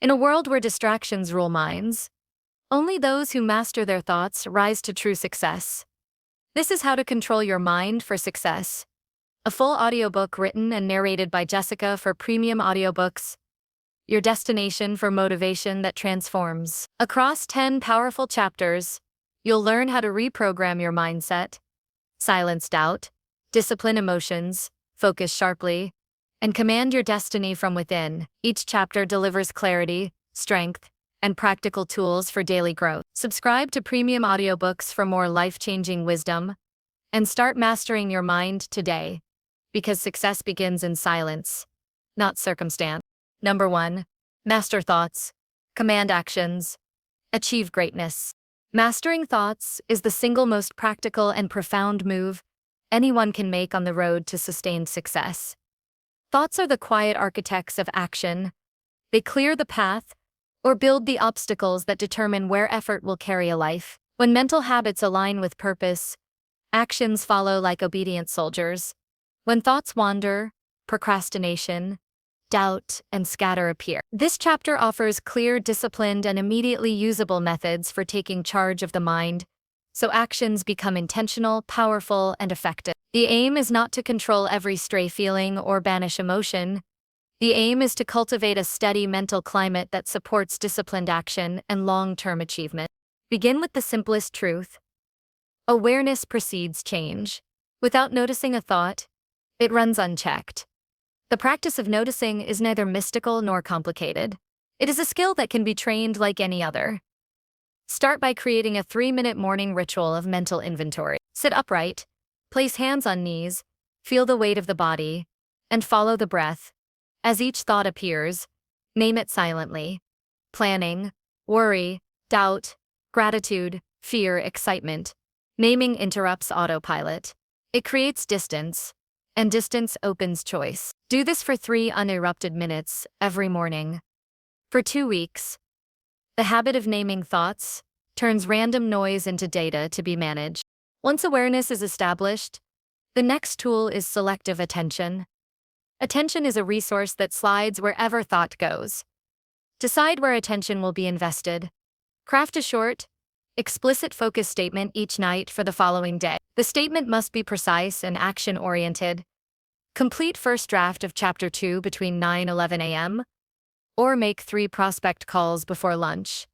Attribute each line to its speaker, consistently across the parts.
Speaker 1: In a world where distractions rule minds, only those who master their thoughts rise to true success. This is How to Control Your Mind for Success, a full audiobook written and narrated by Jessica for Premium Audiobooks, your destination for motivation that transforms. Across 10 powerful chapters, you'll learn how to reprogram your mindset, silence doubt, discipline emotions, focus sharply, and command your destiny from within. Each chapter delivers clarity, strength, and practical tools for daily growth. Subscribe to Premium Audiobooks for more life-changing wisdom, and start mastering your mind today, because success begins in silence, not circumstance. Number 1. Master thoughts, command actions, achieve greatness. Mastering thoughts is the single most practical and profound move anyone can make on the road to sustained success. Thoughts are the quiet architects of action. They clear the path or build the obstacles that determine where effort will carry a life. When mental habits align with purpose, actions follow like obedient soldiers. When thoughts wander, procrastination, doubt, and scatter appear. This chapter offers clear, disciplined, and immediately usable methods for taking charge of the mind, so actions become intentional, powerful, and effective. The aim is not to control every stray feeling or banish emotion. The aim is to cultivate a steady mental climate that supports disciplined action and long-term achievement. Begin with the simplest truth. Awareness precedes change. Without noticing a thought, it runs unchecked. The practice of noticing is neither mystical nor complicated. It is a skill that can be trained like any other. Start by creating a 3-minute morning ritual of mental inventory. Sit upright, place hands on knees, feel the weight of the body, and follow the breath. As each thought appears, name it silently. Planning, worry, doubt, gratitude, fear, excitement. Naming interrupts autopilot. It creates distance, and distance opens choice. Do this for 3 uninterrupted minutes every morning. For 2 weeks, the habit of naming thoughts turns random noise into data to be managed. Once awareness is established, the next tool is selective attention. Attention is a resource that slides wherever thought goes. Decide where attention will be invested. Craft a short, explicit focus statement each night for the following day. The statement must be precise and action-oriented. Complete first draft of Chapter 2 between 9-11 a.m., or make 3 prospect calls before lunch.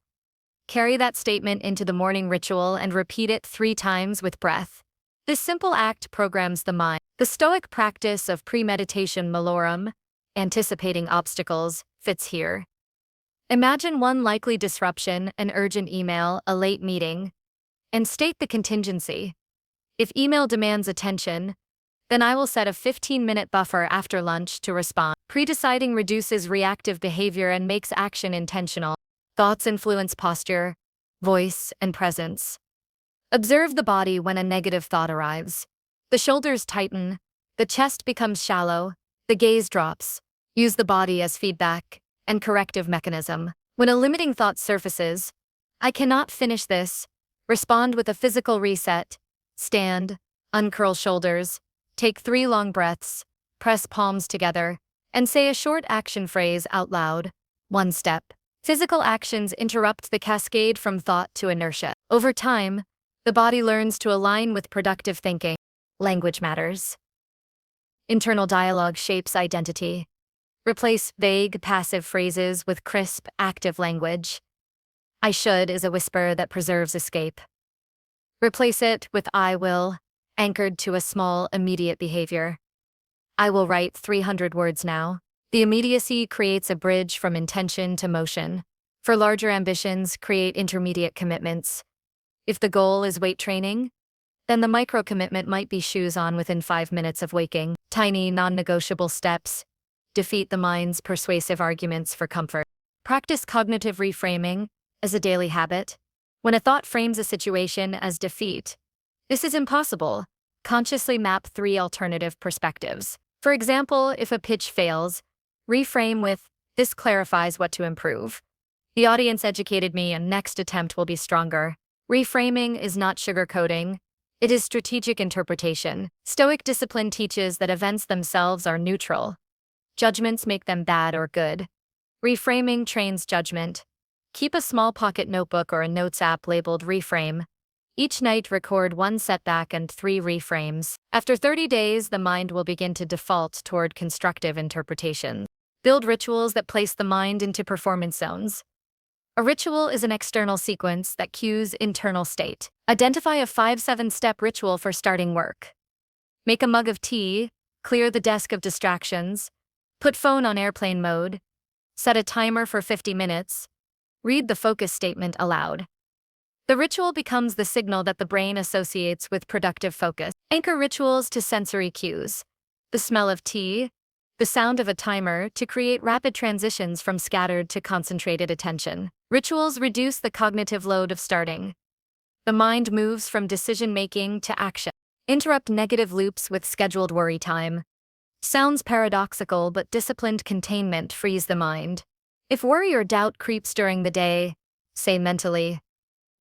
Speaker 1: Carry that statement into the morning ritual and repeat it 3 times with breath. This simple act programs the mind. The Stoic practice of premeditation malorum, anticipating obstacles, fits here. Imagine one likely disruption, an urgent email, a late meeting, and state the contingency. If email demands attention, then I will set a 15-minute buffer after lunch to respond. Predeciding reduces reactive behavior and makes action intentional. Thoughts influence posture, voice, and presence. Observe the body when a negative thought arrives. The shoulders tighten, the chest becomes shallow, the gaze drops. Use the body as feedback and corrective mechanism. When a limiting thought surfaces, I cannot finish this, respond with a physical reset. Stand, uncurl shoulders, take 3 long breaths, press palms together, and say a short action phrase out loud. 1 step. Physical actions interrupt the cascade from thought to inertia. Over time, the body learns to align with productive thinking. Language matters. Internal dialogue shapes identity. Replace vague, passive phrases with crisp, active language. I should is a whisper that preserves escape. Replace it with I will, anchored to a small, immediate behavior. I will write 300 words now. The immediacy creates a bridge from intention to motion. For larger ambitions, create intermediate commitments. If the goal is weight training, then the micro-commitment might be shoes on within 5 minutes of waking. Tiny, non-negotiable steps defeat the mind's persuasive arguments for comfort. Practice cognitive reframing as a daily habit. When a thought frames a situation as defeat, this is impossible. Consciously map 3 alternative perspectives. For example, if a pitch fails, reframe with, this clarifies what to improve. The audience educated me and next attempt will be stronger. Reframing is not sugarcoating. It is strategic interpretation. Stoic discipline teaches that events themselves are neutral. Judgments make them bad or good. Reframing trains judgment. Keep a small pocket notebook or a notes app labeled Reframe. Each night, record 1 setback and 3 reframes. After 30 days, the mind will begin to default toward constructive interpretation. Build rituals that place the mind into performance zones. A ritual is an external sequence that cues internal state. Identify a 5-7-step ritual for starting work. Make a mug of tea, clear the desk of distractions, put phone on airplane mode, set a timer for 50 minutes, read the focus statement aloud. The ritual becomes the signal that the brain associates with productive focus. Anchor rituals to sensory cues. The smell of tea, the sound of a timer to create rapid transitions from scattered to concentrated attention. Rituals reduce the cognitive load of starting. The mind moves from decision-making to action. Interrupt negative loops with scheduled worry time. Sounds paradoxical, but disciplined containment frees the mind. If worry or doubt creeps during the day, say mentally,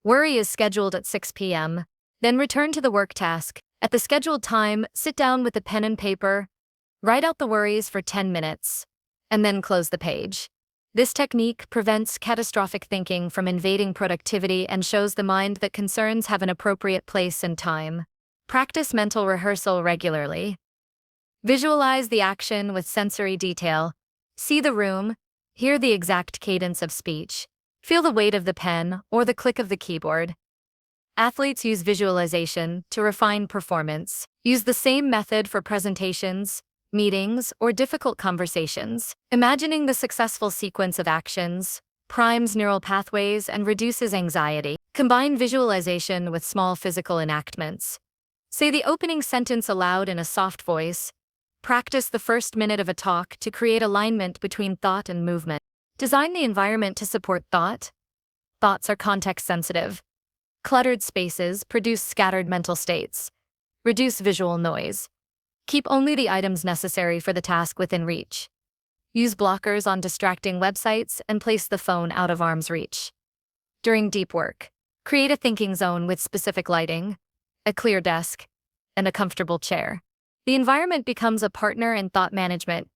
Speaker 1: "Worry is scheduled at 6 p.m., then return to the work task. At the scheduled time, sit down with a pen and paper, write out the worries for 10 minutes, and then close the page. This technique prevents catastrophic thinking from invading productivity and shows the mind that concerns have an appropriate place and time. Practice mental rehearsal regularly. Visualize the action with sensory detail. See the room, hear the exact cadence of speech, feel the weight of the pen or the click of the keyboard. Athletes use visualization to refine performance. Use the same method for presentations, meetings, or difficult conversations. Imagining the successful sequence of actions primes neural pathways and reduces anxiety. Combine visualization with small physical enactments. Say the opening sentence aloud in a soft voice. Practice the first minute of a talk to create alignment between thought and movement. Design the environment to support thought. Thoughts are context-sensitive. Cluttered spaces produce scattered mental states. Reduce visual noise. Keep only the items necessary for the task within reach. Use blockers on distracting websites and place the phone out of arm's reach. During deep work, create a thinking zone with specific lighting, a clear desk, and a comfortable chair. The environment becomes a partner in thought management.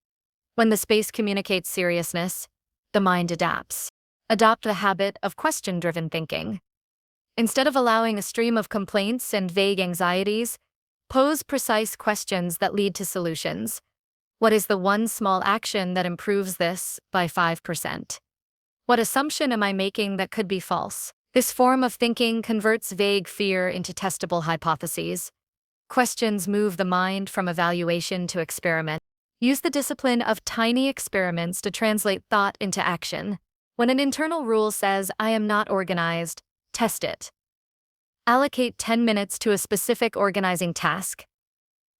Speaker 1: When the space communicates seriousness, the mind adapts. Adopt the habit of question-driven thinking. Instead of allowing a stream of complaints and vague anxieties, pose precise questions that lead to solutions. What is the one small action that improves this by 5%? What assumption am I making that could be false? This form of thinking converts vague fear into testable hypotheses. Questions move the mind from evaluation to experiment. Use the discipline of tiny experiments to translate thought into action. When an internal rule says, "I am not organized," test it. Allocate 10 minutes to a specific organizing task.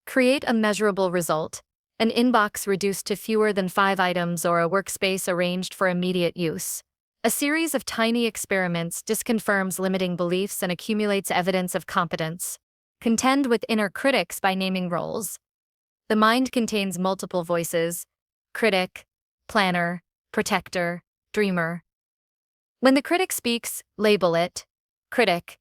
Speaker 1: Create a measurable result, an inbox reduced to fewer than 5 items or a workspace arranged for immediate use. A series of tiny experiments disconfirms limiting beliefs and accumulates evidence of competence. Contend with inner critics by naming roles. The mind contains multiple voices: critic, planner, protector, dreamer. When the critic speaks, label it critic.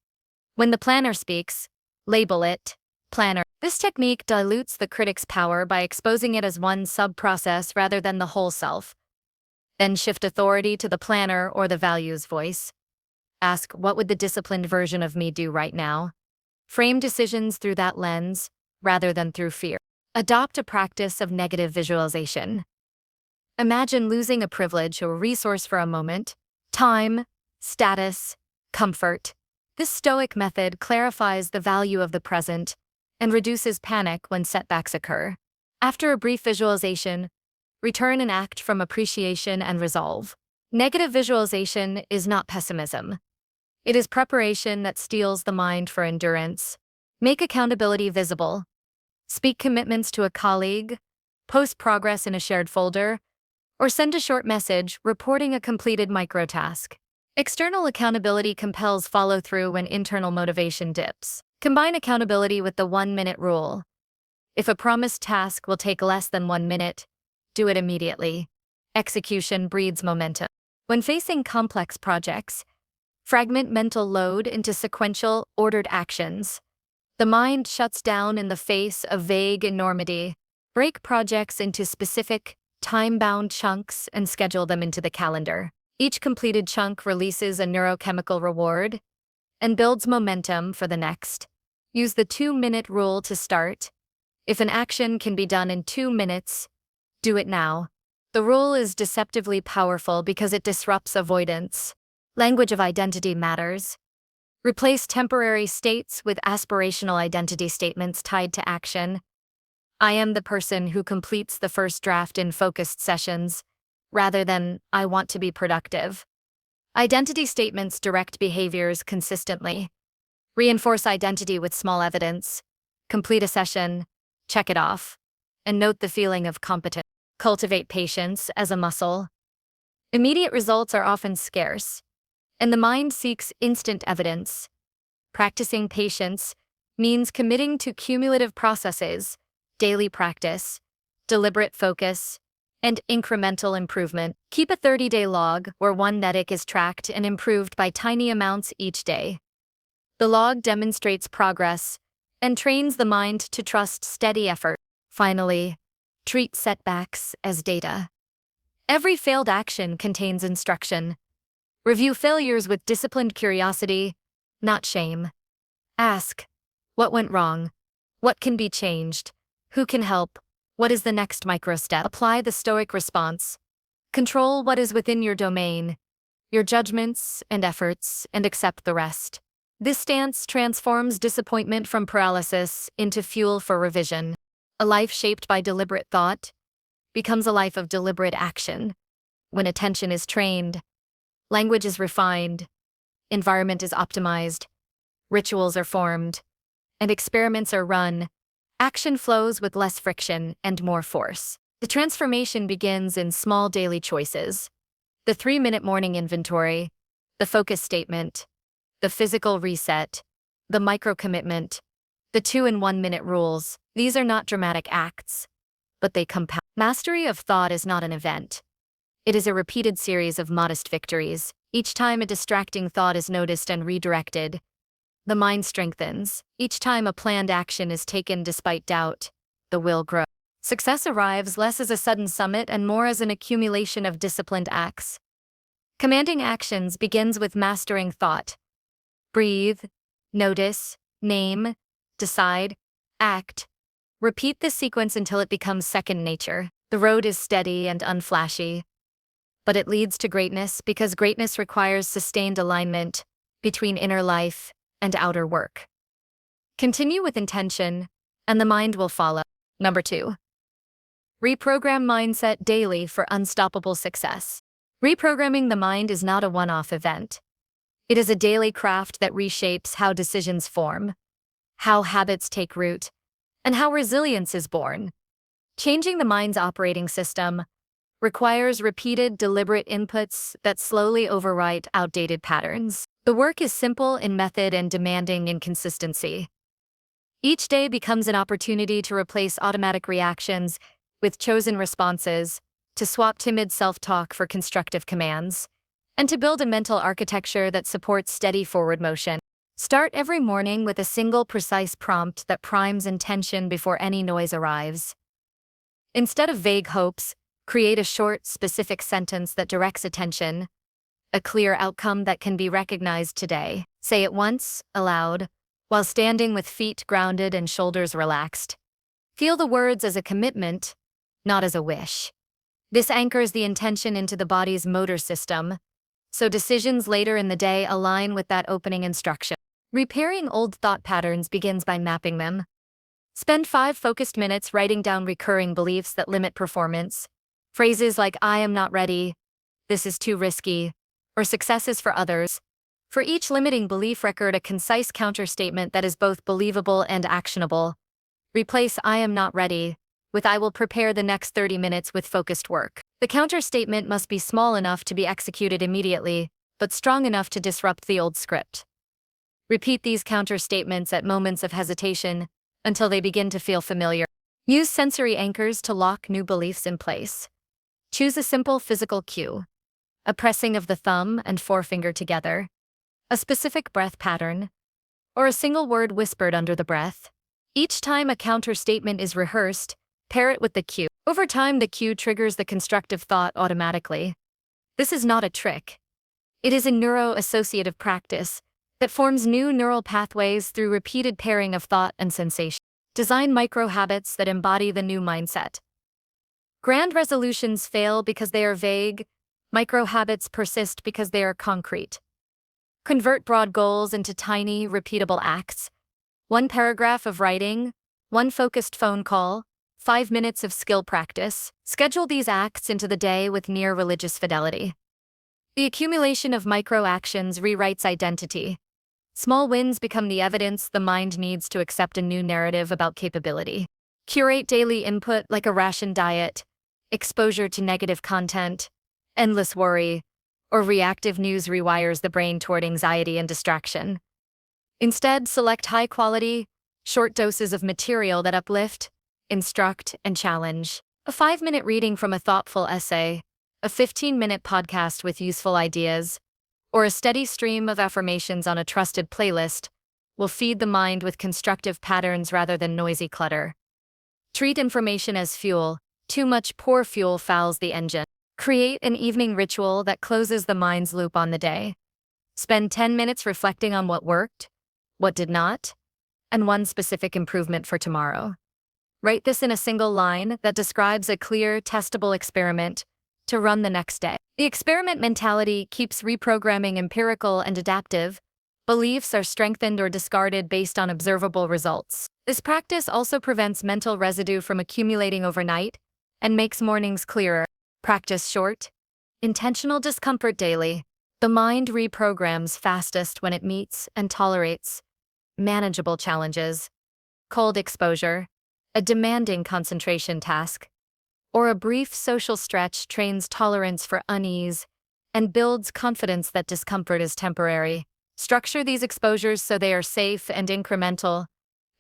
Speaker 1: When the planner speaks, label it planner. This technique dilutes the critic's power by exposing it as one sub-process rather than the whole self. Then shift authority to the planner or the values voice. Ask, what would the disciplined version of me do right now? Frame decisions through that lens, rather than through fear. Adopt a practice of negative visualization. Imagine losing a privilege or resource for a moment: time, status, comfort. This stoic method clarifies the value of the present and reduces panic when setbacks occur. After a brief visualization, return and act from appreciation and resolve. Negative visualization is not pessimism. It is preparation that steels the mind for endurance. Make accountability visible. Speak commitments to a colleague, post progress in a shared folder, or send a short message reporting a completed microtask. External accountability compels follow-through when internal motivation dips. Combine accountability with the 1-minute rule. If a promised task will take less than 1 minute, do it immediately. Execution breeds momentum. When facing complex projects, fragment mental load into sequential, ordered actions. The mind shuts down in the face of vague enormity. Break projects into specific, time-bound chunks and schedule them into the calendar. Each completed chunk releases a neurochemical reward and builds momentum for the next. Use the 2-minute rule to start. If an action can be done in 2 minutes, do it now. The rule is deceptively powerful because it disrupts avoidance. Language of identity matters. Replace temporary states with aspirational identity statements tied to action. I am the person who completes the first draft in focused sessions, rather than I want to be productive. Identity statements direct behaviors consistently. Reinforce identity with small evidence. Complete a session, check it off, and note the feeling of competence. Cultivate patience as a muscle. Immediate results are often scarce, and the mind seeks instant evidence. Practicing patience means committing to cumulative processes, daily practice, deliberate focus, and incremental improvement. Keep a 30-day log where one metric is tracked and improved by tiny amounts each day. The log demonstrates progress and trains the mind to trust steady effort. Finally, treat setbacks as data. Every failed action contains instruction. Review failures with disciplined curiosity, not shame. Ask, what went wrong? What can be changed? Who can help? What is the next micro step? Apply the Stoic response. Control what is within your domain, your judgments and efforts, and accept the rest. This stance transforms disappointment from paralysis into fuel for revision. A life shaped by deliberate thought becomes a life of deliberate action. When attention is trained, language is refined, environment is optimized, rituals are formed, and experiments are run, action flows with less friction and more force. The transformation begins in small daily choices. The 3-minute morning inventory, the focus statement, the physical reset, the micro-commitment, the 2 and 1 minute rules. These are not dramatic acts, but they compound. Mastery of thought is not an event. It is a repeated series of modest victories. Each time a distracting thought is noticed and redirected, the mind strengthens. Each time a planned action is taken despite doubt, the will grows. Success arrives less as a sudden summit and more as an accumulation of disciplined acts. Commanding actions begins with mastering thought. Breathe, notice, name, decide, act. Repeat this sequence until it becomes second nature. The road is steady and unflashy, but it leads to greatness because greatness requires sustained alignment between inner life and outer work. Continue with intention, and the mind will follow. Number 2. Reprogram mindset daily for unstoppable success. Reprogramming the mind is not a one-off event. It is a daily craft that reshapes how decisions form, how habits take root, and how resilience is born. Changing the mind's operating system requires repeated, deliberate inputs that slowly overwrite outdated patterns. The work is simple in method and demanding in consistency. Each day becomes an opportunity to replace automatic reactions with chosen responses, to swap timid self-talk for constructive commands, and to build a mental architecture that supports steady forward motion. Start every morning with a single precise prompt that primes intention before any noise arrives. Instead of vague hopes, create a short, specific sentence that directs attention, a clear outcome that can be recognized today. Say it once, aloud, while standing with feet grounded and shoulders relaxed. Feel the words as a commitment, not as a wish. This anchors the intention into the body's motor system, so decisions later in the day align with that opening instruction. Repairing old thought patterns begins by mapping them. Spend 5 focused minutes writing down recurring beliefs that limit performance. Phrases like, I am not ready, this is too risky, or success is for others. For each limiting belief, record a concise counter-statement that is both believable and actionable. Replace I am not ready with I will prepare the next 30 minutes with focused work. The counter-statement must be small enough to be executed immediately, but strong enough to disrupt the old script. Repeat these counter-statements at moments of hesitation until they begin to feel familiar. Use sensory anchors to lock new beliefs in place. Choose a simple physical cue, a pressing of the thumb and forefinger together, a specific breath pattern, or a single word whispered under the breath. Each time a counter-statement is rehearsed, pair it with the cue. Over time, the cue triggers the constructive thought automatically. This is not a trick. It is a neuro-associative practice that forms new neural pathways through repeated pairing of thought and sensation. Design micro-habits that embody the new mindset. Grand resolutions fail because they are vague. Micro-habits persist because they are concrete. Convert broad goals into tiny, repeatable acts. 1 paragraph of writing, 1 focused phone call, 5 minutes of skill practice. Schedule these acts into the day with near religious fidelity. The accumulation of micro-actions rewrites identity. Small wins become the evidence the mind needs to accept a new narrative about capability. Curate daily input like a ration diet. Exposure to negative content, endless worry, or reactive news rewires the brain toward anxiety and distraction. Instead, select high-quality, short doses of material that uplift, instruct, and challenge. A 5-minute reading from a thoughtful essay, a 15-minute podcast with useful ideas, or a steady stream of affirmations on a trusted playlist will feed the mind with constructive patterns rather than noisy clutter. Treat information as fuel. Too much poor fuel fouls the engine. Create an evening ritual that closes the mind's loop on the day. Spend 10 minutes reflecting on what worked, what did not, and 1 specific improvement for tomorrow. Write this in a single line that describes a clear, testable experiment to run the next day. The experiment mentality keeps reprogramming empirical and adaptive. Beliefs are strengthened or discarded based on observable results. This practice also prevents mental residue from accumulating overnight and makes mornings clearer. Practice short, intentional discomfort daily. The mind reprograms fastest when it meets and tolerates manageable challenges. Cold exposure, a demanding concentration task, or a brief social stretch trains tolerance for unease and builds confidence that discomfort is temporary. Structure these exposures so they are safe and incremental.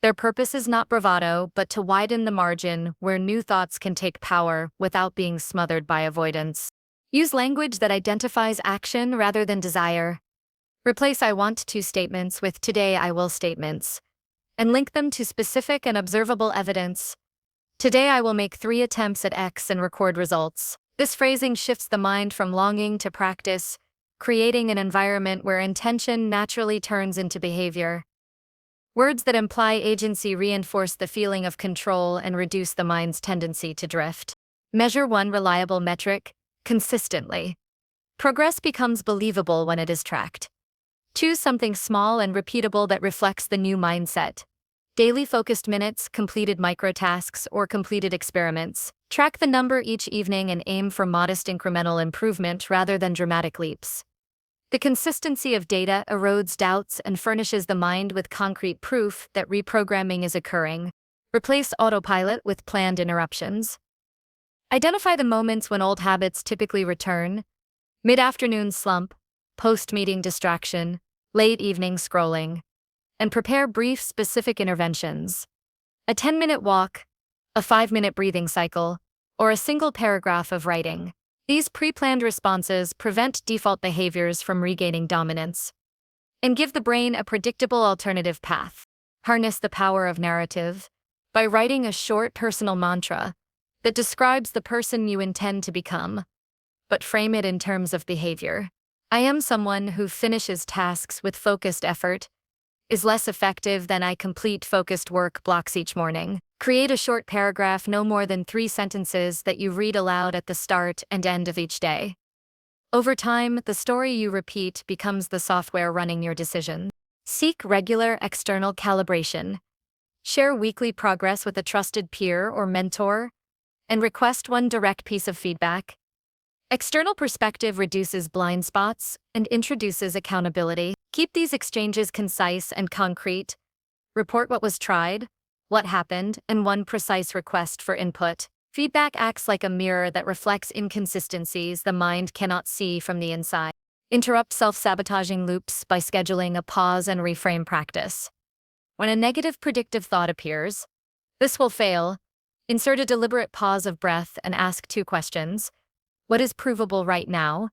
Speaker 1: Their purpose is not bravado, but to widen the margin where new thoughts can take power without being smothered by avoidance. Use language that identifies action rather than desire. Replace I want to statements with today I will statements, and link them to specific and observable evidence. Today I will make 3 attempts at X and record results. This phrasing shifts the mind from longing to practice, creating an environment where intention naturally turns into behavior. Words that imply agency reinforce the feeling of control and reduce the mind's tendency to drift. Measure 1 reliable metric, consistently. Progress becomes believable when it is tracked. Choose something small and repeatable that reflects the new mindset. Daily focused minutes, completed microtasks, or completed experiments. Track the number each evening and aim for modest incremental improvement rather than dramatic leaps. The consistency of data erodes doubts and furnishes the mind with concrete proof that reprogramming is occurring. Replace autopilot with planned interruptions. Identify the moments when old habits typically return: mid-afternoon slump, post-meeting distraction, late evening scrolling, and prepare brief, specific interventions. A 10-minute walk, a 5-minute breathing cycle, or a single paragraph of writing. These pre-planned responses prevent default behaviors from regaining dominance and give the brain a predictable alternative path. Harness the power of narrative by writing a short personal mantra that describes the person you intend to become, but frame it in terms of behavior. I am someone who finishes tasks with focused effort, is less effective than I complete focused work blocks each morning. Create a short paragraph, no more than 3 sentences, that you read aloud at the start and end of each day. Over time, the story you repeat becomes the software running your decisions. Seek regular external calibration. Share weekly progress with a trusted peer or mentor, and request 1 direct piece of feedback. External perspective reduces blind spots and introduces accountability. Keep these exchanges concise and concrete. Report what was tried, what happened, and 1 precise request for input. Feedback acts like a mirror that reflects inconsistencies the mind cannot see from the inside. Interrupt self-sabotaging loops by scheduling a pause and reframe practice. When a negative predictive thought appears, this will fail. Insert a deliberate pause of breath and ask 2 questions. What is provable right now?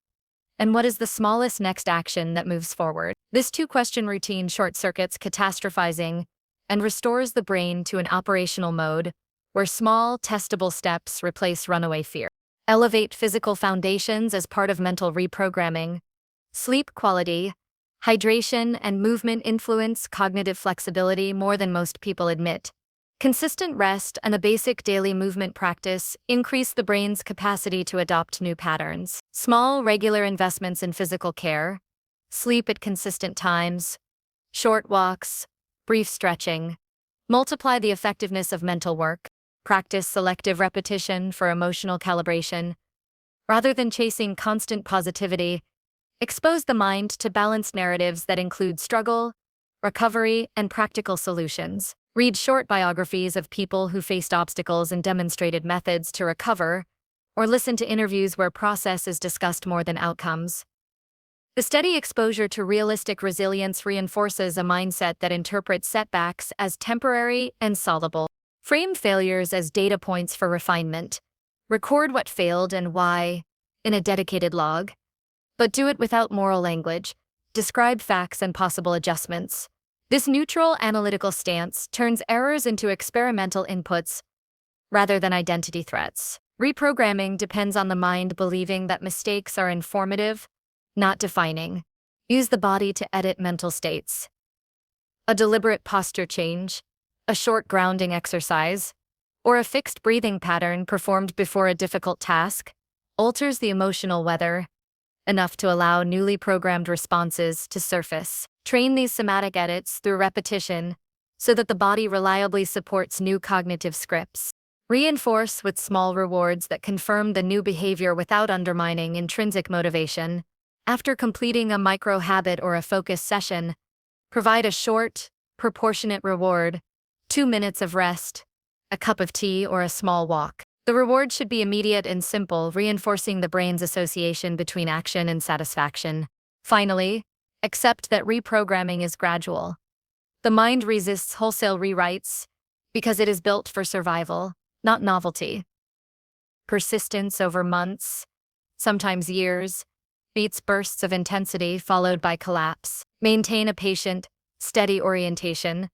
Speaker 1: And what is the smallest next action that moves forward? This 2-question routine short-circuits catastrophizing and restores the brain to an operational mode where small, testable steps replace runaway fear. Elevate physical foundations as part of mental reprogramming. Sleep quality, hydration, and movement influence cognitive flexibility more than most people admit. Consistent rest and a basic daily movement practice increase the brain's capacity to adopt new patterns. Small, regular investments in physical care, sleep at consistent times, short walks, brief stretching, multiply the effectiveness of mental work. Practice selective repetition for emotional calibration. Rather than chasing constant positivity, expose the mind to balanced narratives that include struggle, recovery, and practical solutions. Read short biographies of people who faced obstacles and demonstrated methods to recover, or listen to interviews where process is discussed more than outcomes. The steady exposure to realistic resilience reinforces a mindset that interprets setbacks as temporary and solvable. Frame failures as data points for refinement. Record what failed and why in a dedicated log, but do it without moral language. Describe facts and possible adjustments. This neutral, analytical stance turns errors into experimental inputs rather than identity threats. Reprogramming depends on the mind believing that mistakes are informative, not defining. Use the body to edit mental states. A deliberate posture change, a short grounding exercise, or a fixed breathing pattern performed before a difficult task alters the emotional weather enough to allow newly programmed responses to surface. Train these somatic edits through repetition so that the body reliably supports new cognitive scripts. Reinforce with small rewards that confirm the new behavior without undermining intrinsic motivation. After completing a micro habit or a focus session, provide a short, proportionate reward. 2 minutes of rest, a cup of tea, or a small walk. The reward should be immediate and simple, reinforcing the brain's association between action and satisfaction. Finally, accept that reprogramming is gradual. The mind resists wholesale rewrites because it is built for survival, not novelty. Persistence over months, sometimes years, beats bursts of intensity followed by collapse. Maintain a patient, steady orientation.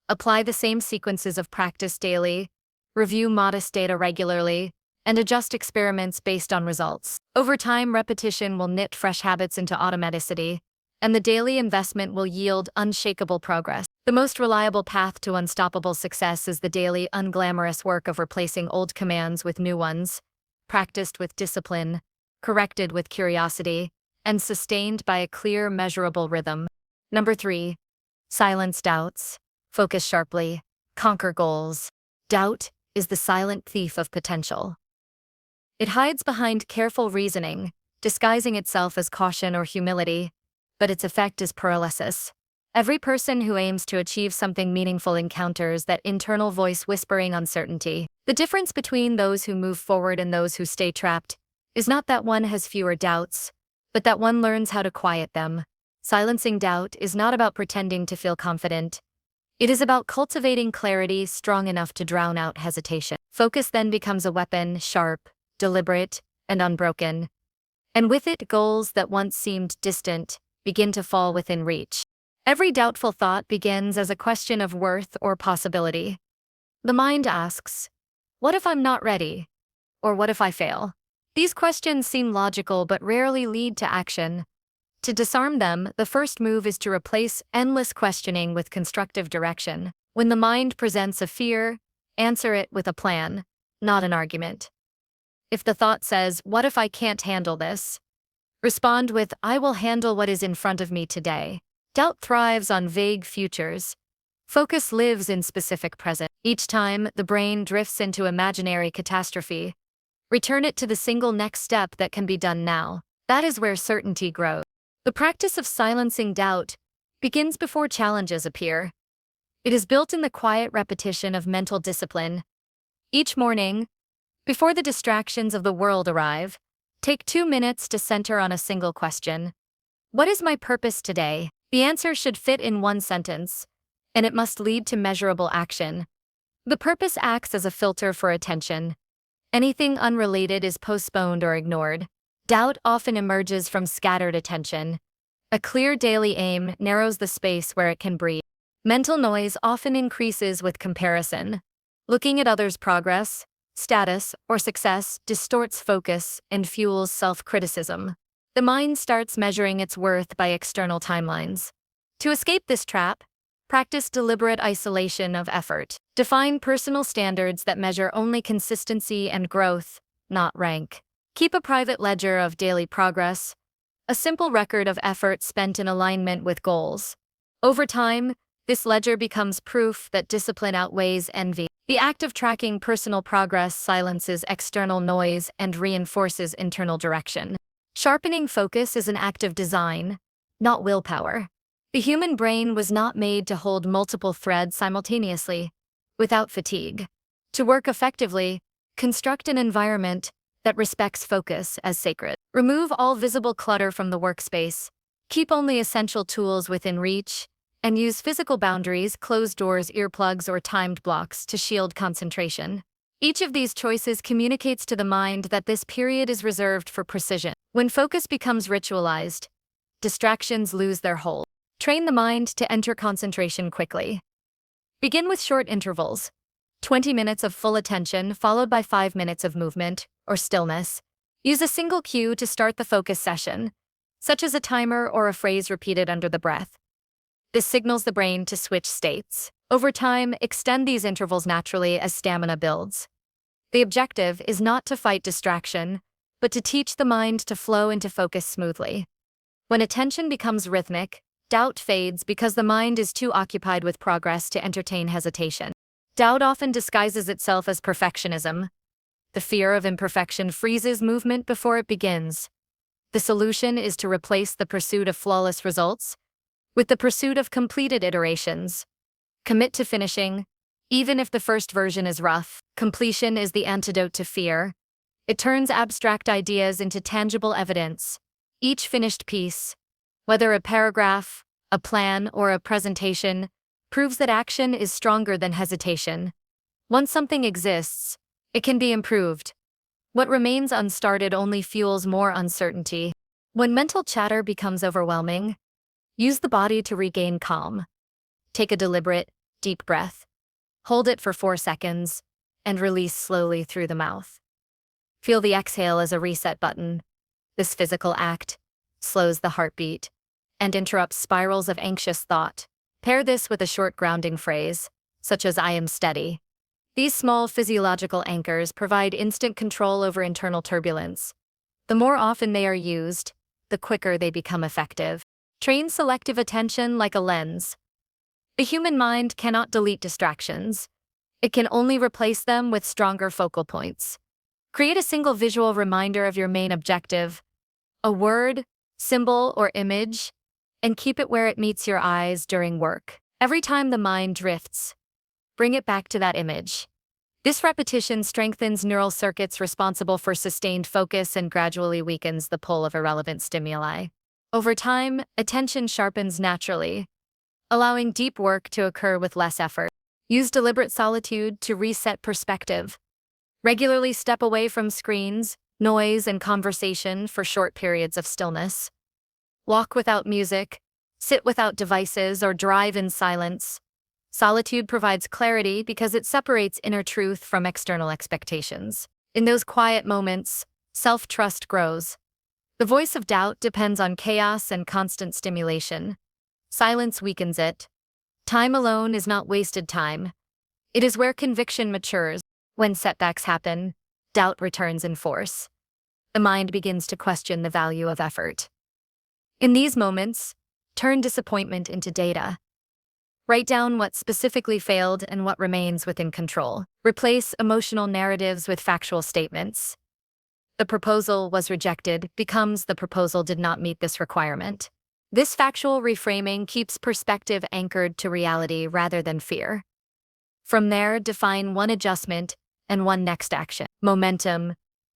Speaker 1: Apply the same sequences of practice daily, review modest data regularly, and adjust experiments based on results. Over time, repetition will knit fresh habits into automaticity, and the daily investment will yield unshakable progress. The most reliable path to unstoppable success is the daily, unglamorous work of replacing old commands with new ones, practiced with discipline, corrected with curiosity, and sustained by a clear, measurable rhythm. Number 3. Silence doubts. Focus sharply. Conquer goals. Doubt is the silent thief of potential. It hides behind careful reasoning, disguising itself as caution or humility, but its effect is paralysis. Every person who aims to achieve something meaningful encounters that internal voice whispering uncertainty. The difference between those who move forward and those who stay trapped is not that one has fewer doubts, but that one learns how to quiet them. Silencing doubt is not about pretending to feel confident. It is about cultivating clarity strong enough to drown out hesitation. Focus then becomes a weapon, sharp, deliberate, and unbroken. And with it, goals that once seemed distant begin to fall within reach. Every doubtful thought begins as a question of worth or possibility. The mind asks, "What if I'm not ready?" Or "What if I fail?" These questions seem logical but rarely lead to action. To disarm them, the first move is to replace endless questioning with constructive direction. When the mind presents a fear, answer it with a plan, not an argument. If the thought says, "What if I can't handle this?" respond with, "I will handle what is in front of me today." Doubt thrives on vague futures. Focus lives in specific present. Each time the brain drifts into imaginary catastrophe, return it to the single next step that can be done now. That is where certainty grows. The practice of silencing doubt begins before challenges appear. It is built in the quiet repetition of mental discipline. Each morning, before the distractions of the world arrive, take 2 minutes to center on a single question. What is my purpose today? The answer should fit in one sentence, and it must lead to measurable action. The purpose acts as a filter for attention. Anything unrelated is postponed or ignored. Doubt often emerges from scattered attention. A clear daily aim narrows the space where it can breathe. Mental noise often increases with comparison. Looking at others' progress, status, or success distorts focus and fuels self-criticism. The mind starts measuring its worth by external timelines. To escape this trap, practice deliberate isolation of effort. Define personal standards that measure only consistency and growth, not rank. Keep a private ledger of daily progress, a simple record of effort spent in alignment with goals. Over time, this ledger becomes proof that discipline outweighs envy. The act of tracking personal progress silences external noise and reinforces internal direction. Sharpening focus is an act of design, not willpower. The human brain was not made to hold multiple threads simultaneously, without fatigue. To work effectively, construct an environment that respects focus as sacred. Remove all visible clutter from the workspace, keep only essential tools within reach, and use physical boundaries, closed doors, earplugs, or timed blocks to shield concentration. Each of these choices communicates to the mind that this period is reserved for precision. When focus becomes ritualized, distractions lose their hold. Train the mind to enter concentration quickly. Begin with short intervals, 20 minutes of full attention followed by 5 minutes of movement or stillness. Use a single cue to start the focus session, such as a timer or a phrase repeated under the breath. This signals the brain to switch states. Over time, extend these intervals naturally as stamina builds. The objective is not to fight distraction, but to teach the mind to flow into focus smoothly. When attention becomes rhythmic, doubt fades because the mind is too occupied with progress to entertain hesitation. Doubt often disguises itself as perfectionism. The fear of imperfection freezes movement before it begins. The solution is to replace the pursuit of flawless results with the pursuit of completed iterations. Commit to finishing, even if the first version is rough. Completion is the antidote to fear. It turns abstract ideas into tangible evidence. Each finished piece, whether a paragraph, a plan, or a presentation, proves that action is stronger than hesitation. Once something exists, it can be improved. What remains unstarted only fuels more uncertainty. When mental chatter becomes overwhelming, use the body to regain calm. Take a deliberate, deep breath. Hold it for 4 seconds, and release slowly through the mouth. Feel the exhale as a reset button. This physical act slows the heartbeat and interrupts spirals of anxious thought. Pair this with a short grounding phrase, such as "I am steady." These small physiological anchors provide instant control over internal turbulence. The more often they are used, the quicker they become effective. Train selective attention like a lens. The human mind cannot delete distractions. It can only replace them with stronger focal points. Create a single visual reminder of your main objective, a word, symbol, or image, and keep it where it meets your eyes during work. Every time the mind drifts, bring it back to that image. This repetition strengthens neural circuits responsible for sustained focus and gradually weakens the pull of irrelevant stimuli. Over time, attention sharpens naturally, allowing deep work to occur with less effort. Use deliberate solitude to reset perspective. Regularly step away from screens, noise, and conversation for short periods of stillness. Walk without music, sit without devices, or drive in silence. Solitude provides clarity because it separates inner truth from external expectations. In those quiet moments, self-trust grows. The voice of doubt depends on chaos and constant stimulation. Silence weakens it. Time alone is not wasted time. It is where conviction matures. When setbacks happen, doubt returns in force. The mind begins to question the value of effort. In these moments, turn disappointment into data. Write down what specifically failed and what remains within control. Replace emotional narratives with factual statements. The proposal was rejected becomes the proposal did not meet this requirement. This factual reframing keeps perspective anchored to reality rather than fear. From there, define one adjustment and one next action. Momentum,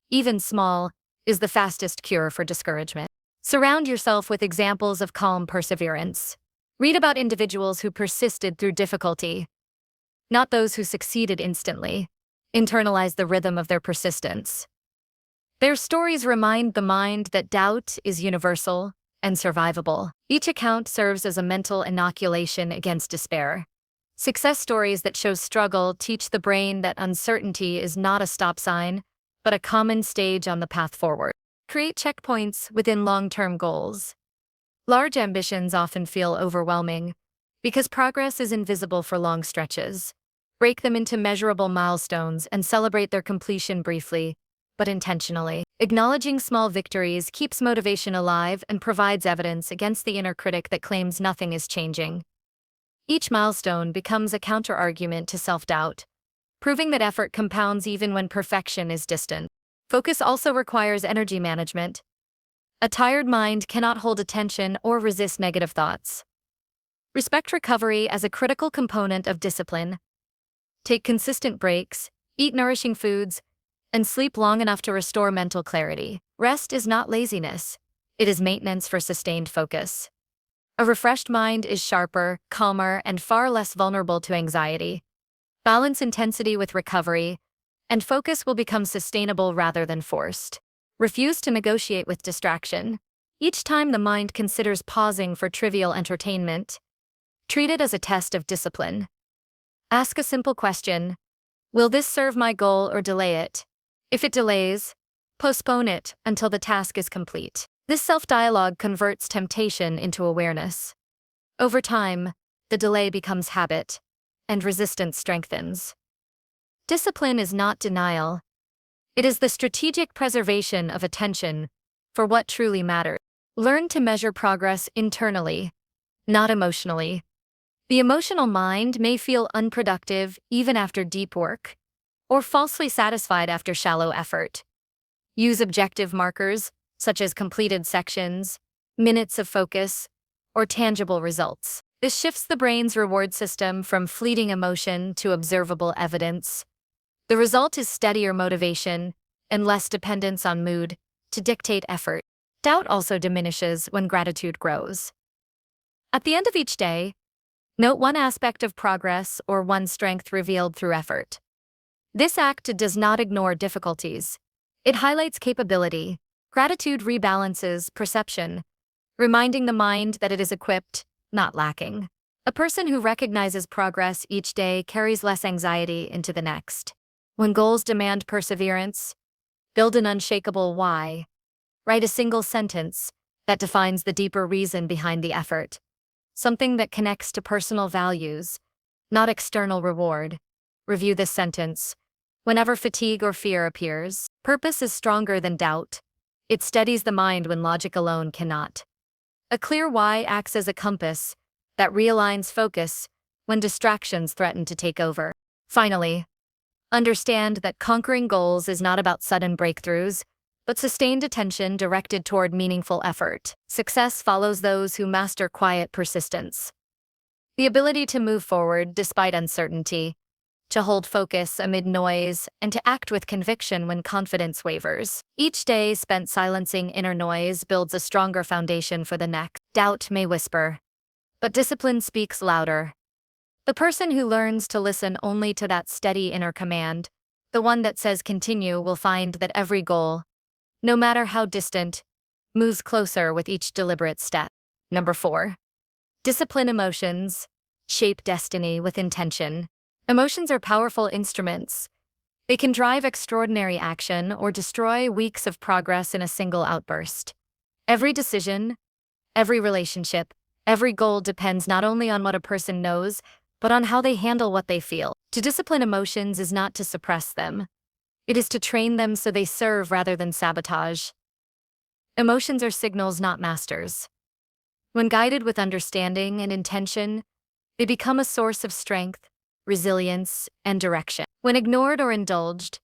Speaker 1: even small, is the fastest cure for discouragement. Surround yourself with examples of calm perseverance. Read about individuals who persisted through difficulty, not those who succeeded instantly. Internalize the rhythm of their persistence. Their stories remind the mind that doubt is universal and survivable. Each account serves as a mental inoculation against despair. Success stories that show struggle teach the brain that uncertainty is not a stop sign, but a common stage on the path forward. Create checkpoints within long-term goals. Large ambitions often feel overwhelming because progress is invisible for long stretches. Break them into measurable milestones and celebrate their completion briefly, but intentionally. Acknowledging small victories keeps motivation alive and provides evidence against the inner critic that claims nothing is changing. Each milestone becomes a counter-argument to self-doubt, proving that effort compounds even when perfection is distant. Focus also requires energy management. A tired mind cannot hold attention or resist negative thoughts. Respect recovery as a critical component of discipline. Take consistent breaks, eat nourishing foods, and sleep long enough to restore mental clarity. Rest is not laziness. It is maintenance for sustained focus. A refreshed mind is sharper, calmer, and far less vulnerable to anxiety. Balance intensity with recovery, and focus will become sustainable rather than forced. Refuse to negotiate with distraction. Each time the mind considers pausing for trivial entertainment, treat it as a test of discipline. Ask a simple question: will this serve my goal or delay it? If it delays, postpone it until the task is complete. This self-dialogue converts temptation into awareness. Over time, the delay becomes habit, and resistance strengthens. Discipline is not denial. It is the strategic preservation of attention for what truly matters. Learn to measure progress internally, not emotionally. The emotional mind may feel unproductive even after deep work, or falsely satisfied after shallow effort. Use objective markers, such as completed sections, minutes of focus, or tangible results. This shifts the brain's reward system from fleeting emotion to observable evidence. The result is steadier motivation and less dependence on mood to dictate effort. Doubt also diminishes when gratitude grows. At the end of each day, note one aspect of progress or one strength revealed through effort. This act does not ignore difficulties. It highlights capability. Gratitude rebalances perception, reminding the mind that it is equipped, not lacking. A person who recognizes progress each day carries less anxiety into the next. When goals demand perseverance, build an unshakable why. Write a single sentence that defines the deeper reason behind the effort, something that connects to personal values, not external reward. Review this sentence whenever fatigue or fear appears. Purpose is stronger than doubt. It steadies the mind when logic alone cannot. A clear why acts as a compass that realigns focus when distractions threaten to take over. Finally, understand that conquering goals is not about sudden breakthroughs, but sustained attention directed toward meaningful effort. Success follows those who master quiet persistence. The ability to move forward despite uncertainty, to hold focus amid noise, and to act with conviction when confidence wavers. Each day spent silencing inner noise builds a stronger foundation for the next. Doubt may whisper, but discipline speaks louder. The person who learns to listen only to that steady inner command, the one that says continue, will find that every goal, no matter how distant, moves closer with each deliberate step. Number 4. Discipline emotions. Shape destiny with intention. Emotions are powerful instruments. They can drive extraordinary action or destroy weeks of progress in a single outburst. Every decision, every relationship, every goal depends not only on what a person knows, but on how they handle what they feel. To discipline emotions is not to suppress them. It is to train them so they serve rather than sabotage. Emotions are signals, not masters. When guided with understanding and intention, they become a source of strength, resilience, and direction. When ignored or indulged,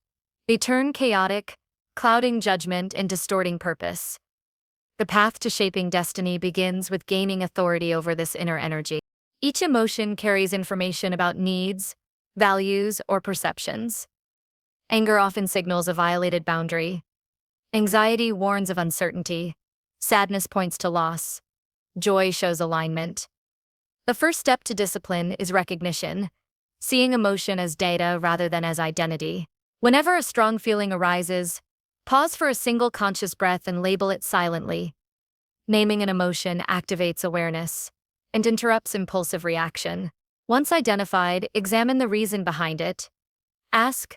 Speaker 1: they turn chaotic, clouding judgment and distorting purpose. The path to shaping destiny begins with gaining authority over this inner energy. Each emotion carries information about needs, values, or perceptions. Anger often signals a violated boundary. Anxiety warns of uncertainty. Sadness points to loss. Joy shows alignment. The first step to discipline is recognition, seeing emotion as data rather than as identity. Whenever a strong feeling arises, pause for a single conscious breath and label it silently. Naming an emotion activates awareness and interrupts impulsive reaction. Once identified, examine the reason behind it. Ask,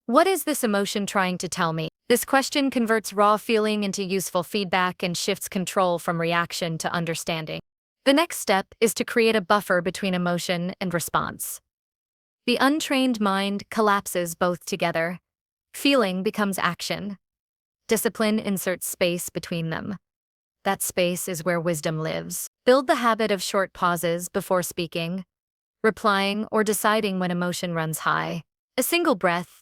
Speaker 1: what is this emotion trying to tell me? This question converts raw feeling into useful feedback and shifts control from reaction to understanding. The next step is to create a buffer between emotion and response. The untrained mind collapses both together. Feeling becomes action. Discipline inserts space between them. That space is where wisdom lives. Build the habit of short pauses before speaking, replying, or deciding when emotion runs high. A single breath,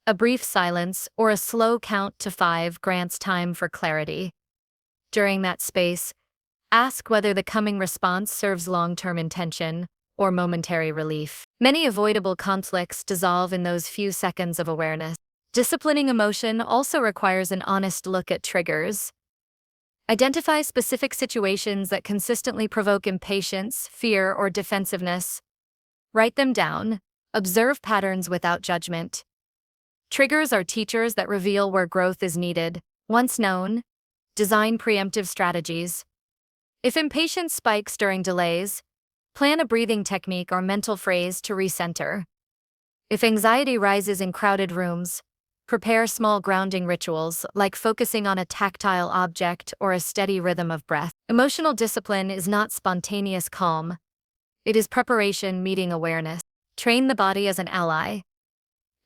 Speaker 1: a brief silence, or a slow count to 5 grants time for clarity. During that space, ask whether the coming response serves long-term intention or momentary relief. Many avoidable conflicts dissolve in those few seconds of awareness. Disciplining emotion also requires an honest look at triggers. Identify specific situations that consistently provoke impatience, fear, or defensiveness. Write them down. Observe patterns without judgment. Triggers are teachers that reveal where growth is needed. Once known, design preemptive strategies. If impatience spikes during delays, plan a breathing technique or mental phrase to recenter. If anxiety rises in crowded rooms, prepare small grounding rituals like focusing on a tactile object or a steady rhythm of breath. Emotional discipline is not spontaneous calm. It is preparation meeting awareness. Train the body as an ally.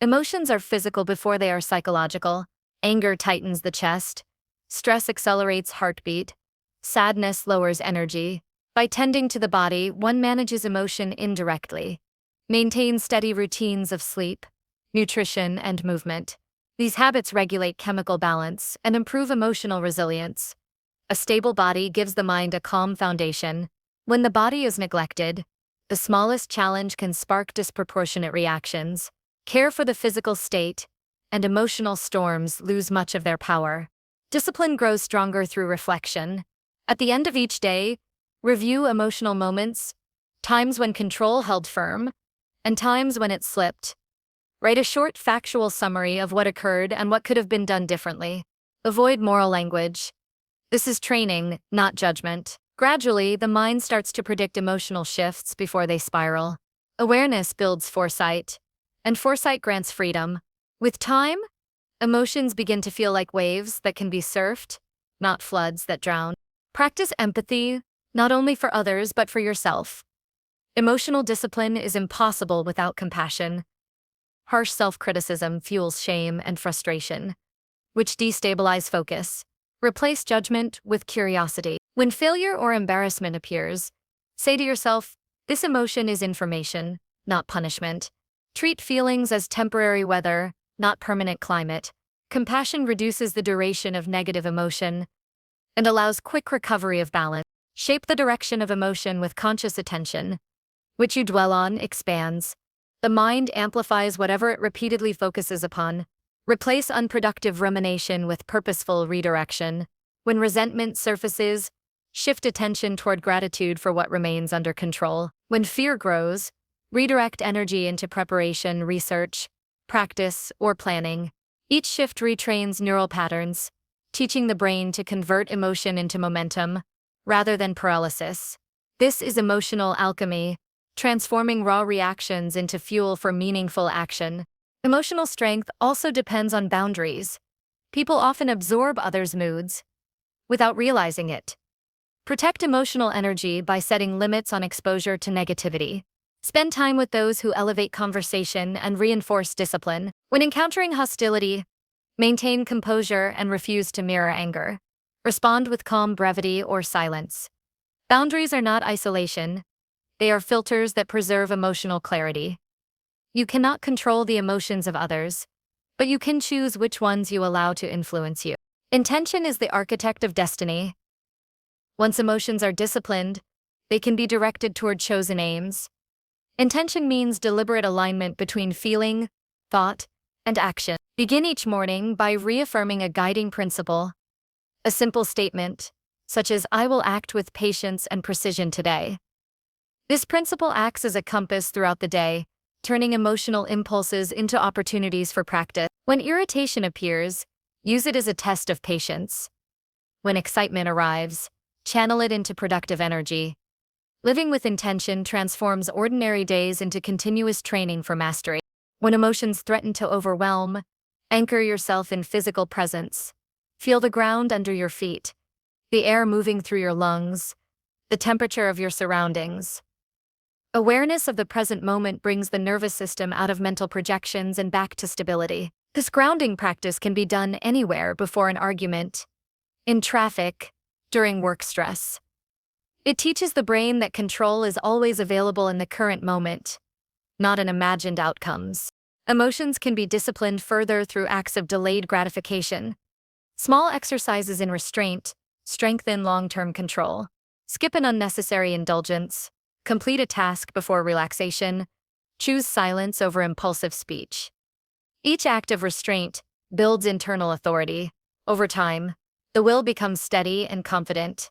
Speaker 1: Emotions are physical before they are psychological. Anger tightens the chest. Stress accelerates heartbeat. Sadness lowers energy. By tending to the body, one manages emotion indirectly. Maintain steady routines of sleep, nutrition, and movement. These habits regulate chemical balance and improve emotional resilience. A stable body gives the mind a calm foundation. When the body is neglected, the smallest challenge can spark disproportionate reactions. Care for the physical state, and emotional storms lose much of their power. Discipline grows stronger through reflection. At the end of each day, review emotional moments, times when control held firm, and times when it slipped. Write a short factual summary of what occurred and what could have been done differently. Avoid moral language. This is training, not judgment. Gradually, the mind starts to predict emotional shifts before they spiral. Awareness builds foresight, and foresight grants freedom. With time, emotions begin to feel like waves that can be surfed, not floods that drown. Practice empathy, not only for others but for yourself. Emotional discipline is impossible without compassion. Harsh self-criticism fuels shame and frustration, which destabilize focus. Replace judgment with curiosity. When failure or embarrassment appears, say to yourself, this emotion is information, not punishment. Treat feelings as temporary weather, not permanent climate. Compassion reduces the duration of negative emotion and allows quick recovery of balance. Shape the direction of emotion with conscious attention. Which you dwell on expands. The mind amplifies whatever it repeatedly focuses upon. Replace unproductive rumination with purposeful redirection. When resentment surfaces, shift attention toward gratitude for what remains under control. When fear grows, redirect energy into preparation, research, practice, or planning. Each shift retrains neural patterns, teaching the brain to convert emotion into momentum, rather than paralysis. This is emotional alchemy, transforming raw reactions into fuel for meaningful action. Emotional strength also depends on boundaries. People often absorb others' moods without realizing it. Protect emotional energy by setting limits on exposure to negativity. Spend time with those who elevate conversation and reinforce discipline. When encountering hostility, maintain composure and refuse to mirror anger. Respond with calm brevity or silence. Boundaries are not isolation. They are filters that preserve emotional clarity. You cannot control the emotions of others, but you can choose which ones you allow to influence you. Intention is the architect of destiny. Once emotions are disciplined, they can be directed toward chosen aims. Intention means deliberate alignment between feeling, thought, and action. Begin each morning by reaffirming a guiding principle. A simple statement, such as, I will act with patience and precision today. This principle acts as a compass throughout the day, turning emotional impulses into opportunities for practice. When irritation appears, use it as a test of patience. When excitement arrives, channel it into productive energy. Living with intention transforms ordinary days into continuous training for mastery. When emotions threaten to overwhelm, anchor yourself in physical presence. Feel the ground under your feet, the air moving through your lungs, the temperature of your surroundings. Awareness of the present moment brings the nervous system out of mental projections and back to stability. This grounding practice can be done anywhere: before an argument, in traffic, during work stress. It teaches the brain that control is always available in the current moment, not in imagined outcomes. Emotions can be disciplined further through acts of delayed gratification. Small exercises in restraint strengthen long-term control. Skip an unnecessary indulgence. Complete a task before relaxation. Choose silence over impulsive speech. Each act of restraint builds internal authority. Over time, the will becomes steady and confident.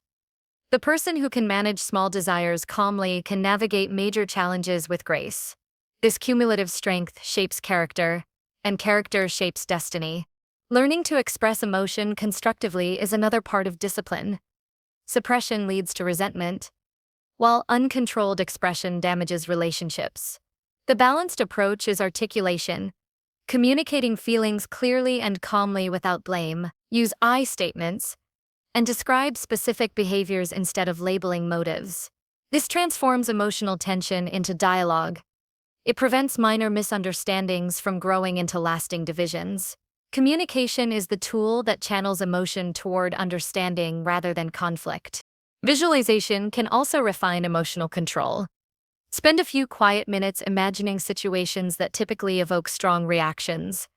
Speaker 1: The person who can manage small desires calmly can navigate major challenges with grace. This cumulative strength shapes character, and character shapes destiny. Learning to express emotion constructively is another part of discipline. Suppression leads to resentment, while uncontrolled expression damages relationships. The balanced approach is articulation, communicating feelings clearly and calmly without blame. Use I statements and describe specific behaviors instead of labeling motives. This transforms emotional tension into dialogue. It prevents minor misunderstandings from growing into lasting divisions. Communication is the tool that channels emotion toward understanding rather than conflict. Visualization can also refine emotional control. Spend a few quiet minutes imagining situations that typically evoke strong reactions.